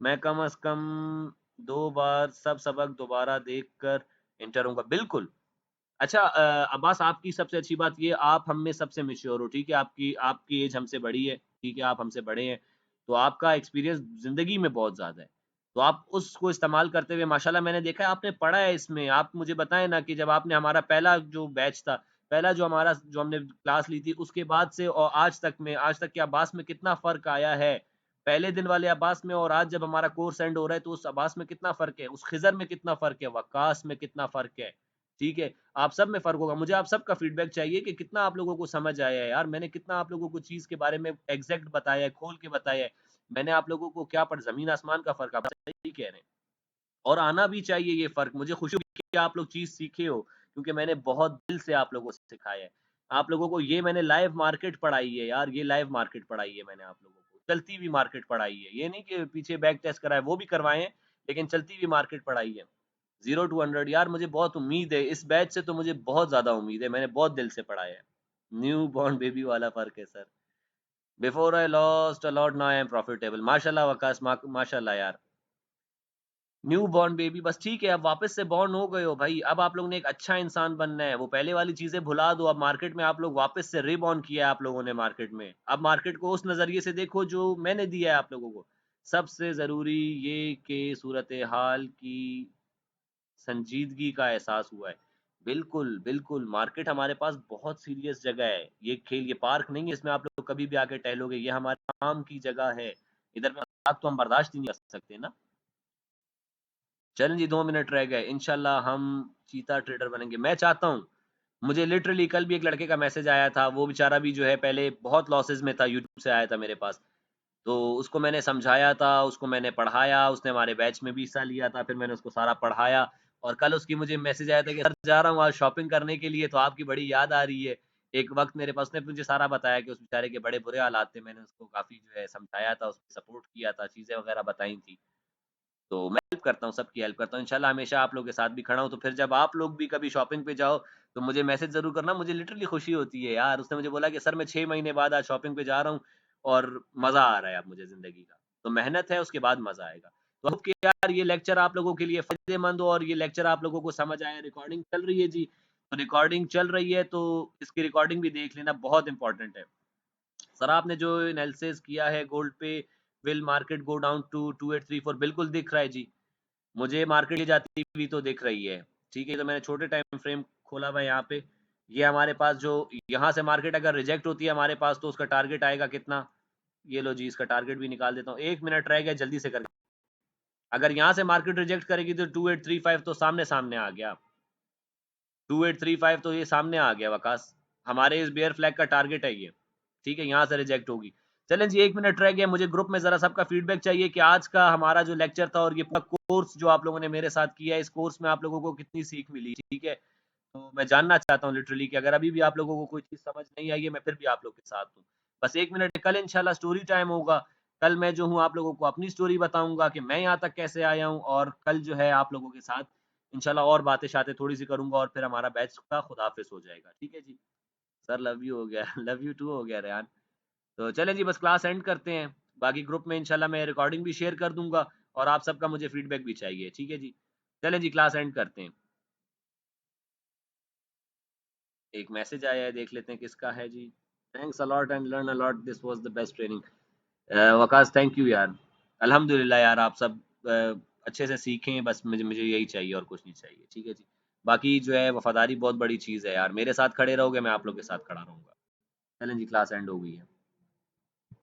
मैं कम से कम 2 बार सब सबक दोबारा देख कर इंटर होऊंगा, बिल्कुल। अच्छा अब्बास, आपकी सबसे अच्छी बात ये, आप हम में सबसे मेच्योर हो। ठीक है, आपकी आपकी एज हमसे बड़ी है, ठीक है, आप हमसे बड़े हैं, तो आपका एक्सपीरियंस जिंदगी में बहुत ज्यादा है, तो आप उसको इस्तेमाल करते हुए माशाल्लाह, मैंने देखा है आपने पढ़ा है इसमें। आप मुझे बताएं ना कि जब आपने हमारा पहला जो बैच था, पहला जो हमारा जो हमने क्लास ली थी, उसके बाद से और आज तक में, आज तक के अब्बास में कितना फर्क आया है? पहले दिन वाले अब्बास में और आज जब हमारा कोर्स एंड हो रहा है, तो उस अब्बास में कितना फर्क है, उस खिजर में कितना फर्क है, वकास में कितना फर्क है। ठीक है, आप सब में फ़र्क होगा। मुझे आप सबका फीडबैक चाहिए कि कितना आप लोगों को समझ आया है यार। मैंने कितना आप लोगों को चीज़ के बारे में एग्ज़ैक्ट बताया है, खोल के बताया है। मैंने आप लोगों को क्या पढ़, ज़मीन आसमान का फ़र्क, आप सही कह रहे हैं। और आना भी चाहिए ये फ़र्क। मुझे खुशी हुई कि आप लोग चीज़ सीखे हो, क्योंकि मैंने बहुत दिल से आप लोगों को सिखाया है। आप लोगों को ये मैंने लाइव मार्केट पढ़ाई है यार, ये लाइव मार्केट पढ़ाई है मैंने आप लोगों को। चलती हुई मार्केट पढ़ाई है। ये नहीं कि पीछे बैक टेस्ट कराए, वो भी करवाए हैं, लेकिन चलती हुई मार्केट पढ़ाई है। 0 टू 100 यार, मुझे बहुत उम्मीद है इस बैच से, तो मुझे बहुत ज़्यादा उम्मीद है। मैंने बहुत दिल से पढ़ा है। न्यू बॉर्न बेबी वाला फ़र्क है sir. Before I lost a lot, now I am profitable. माशाल्लाह वकास, माशाल्लाह यार। न्यू बॉर्न बेबी, बस ठीक है, अब वापस से बॉर्न हो गए हो भाई। अब आप लोगों ने एक अच्छा इंसान बनना है, वो पहले वाली चीजें भुला दो। अब मार्केट में आप लोग वापस से रिबॉर्न किया है आप लोगों ने मार्केट में। अब मार्केट को उस नजरिए से देखो जो मैंने दिया है आप लोगों को। सबसे जरूरी ये कि सूरत हाल की संजीदगी का एहसास हुआ है। बिल्कुल, बिल्कुल, मार्केट हमारे पास बहुत सीरियस जगह है। ये खेल, ये पार्क नहीं है इसमें आप लोग कभी भी आके टहलोगे। ये हमारे काम की जगह है। इधर मज़ाक तो हम बर्दाश्त ही नहीं कर सकते ना। चलें जी, 2 मिनट रह गए। इंशाल्लाह हम चीता ट्रेडर बनेंगे। मैं चाहता हूँ मुझे लिटरली कल भी एक लड़के का मैसेज आया था, वो बेचारा भी जो है पहले बहुत लॉसेस में था, यूट्यूब से आया था मेरे पास। तो उसको मैंने समझाया था, उसको मैंने पढ़ाया, उसने हमारे बैच में भी हिस्सा लिया था, फिर मैंने उसको सारा पढ़ाया और कल उसकी मुझे मैसेज आया था कि सर जा रहा हूँ आज शॉपिंग करने के लिए, तो आपकी बड़ी याद आ रही है। एक वक़्त मेरे पास उसने मुझे सारा बताया कि उस बेचारे के बड़े बुरे हालात थे, मैंने उसको काफ़ी जो है समझाया था, उसको सपोर्ट किया था, चीज़ें वगैरह बताई थी। तो मैं हेल्प करता हूँ, सबकी हेल्प करता हूँ। इंशाल्लाह हमेशा आप लोगों के साथ भी खड़ा हूँ, तो फिर जब आप लोग भी कभी शॉपिंग पे जाओ, तो मुझे मैसेज ज़रूर करना, मुझे लिटरली खुशी होती है यार। उसने मुझे बोला कि सर मैं 6 महीने बाद आज शॉपिंग पे जा रहा हूँ और मज़ा आ रहा है अब मुझे ज़िंदगी का। तो मेहनत है, उसके बाद मज़ा आएगा। तो होप कि यार ये लेक्चर आप लोगों के लिए फ़ायदेमंद हो और ये लेक्चर आप लोगों को समझ आया। रिकॉर्डिंग चल रही है जी, तो रिकॉर्डिंग चल रही है, तो इसकी रिकॉर्डिंग भी देख लेना, बहुत इम्पोर्टेंट है। सर आपने जो एनालिसिस किया है गोल्ड पे, will market go down to 2834 बिल्कुल दिख रहा है जी। मुझे मार्केट ले जाती हुई तो दिख रही है। ठीक है, तो मैंने छोटे टाइम फ्रेम खोला हुआ है यहाँ पे। ये हमारे पास जो यहाँ से मार्केट अगर रिजेक्ट होती है हमारे पास, तो उसका टारगेट आएगा कितना? ये लो जी, इसका टारगेट भी निकाल देता हूँ। 1 मिनट रह गया, जल्दी से करके। अगर यहाँ से मार्केट रिजेक्ट करेगी तो 2835 तो सामने-सामने आ गया। 2835 तो ये सामने आ गया वकास। हमारे इस बेयर फ्लैग का टारगेट है ये। ठीक है, यहाँ से रिजेक्ट होगी। चलें जी, 1 मिनट रह गया। मुझे ग्रुप में ज़रा सबका फीडबैक चाहिए कि आज का हमारा जो लेक्चर था और ये पूरा कोर्स जो आप लोगों ने मेरे साथ किया है, इस कोर्स में आप लोगों को कितनी सीख मिली, ठीक है? तो मैं जानना चाहता हूँ लिटरली कि अगर अभी भी आप लोगों को कोई चीज़ समझ नहीं आई है, मैं फिर भी आप लोग के साथ हूँ। बस 1 मिनट है, कल इंशाल्लाह स्टोरी टाइम होगा। कल मैं जो हूँ आप लोगों को अपनी स्टोरी बताऊँगा कि मैं यहाँ तक कैसे आया हूँ और कल जो है आप लोगों के साथ इंशाल्लाह और बातें-शातें थोड़ी-सी करूँगा और फिर हमारा बैच का खुदाफ़िज़ हो जाएगा। ठीक है जी? सर लव यू हो गया, लव यू टू हो गया रेहान। तो चलें जी, बस क्लास एंड करते हैं। बाकी ग्रुप में इंशाल्लाह मैं रिकॉर्डिंग भी शेयर कर दूँगा और आप सबका मुझे फीडबैक भी चाहिए। ठीक है जी? चलें जी, क्लास एंड करते हैं। एक मैसेज आया है, देख लेते हैं किसका है जी। Thanks a lot and learn a lot, this was the best training. Waqas thank you यार। अल्हम्दुलिल्लाह यार, आप सब अच्छे से सीखें, बस मुझे मुझे यही चाहिए और कुछ नहीं चाहिए। ठीक है जी? बाकी जो है वफ़ादारी बहुत बड़ी चीज़ है यार, मेरे साथ खड़े रहोगे, मैं आप लोग के साथ खड़ा रहूँगा। चलें जी, क्लास एंड हो गई है।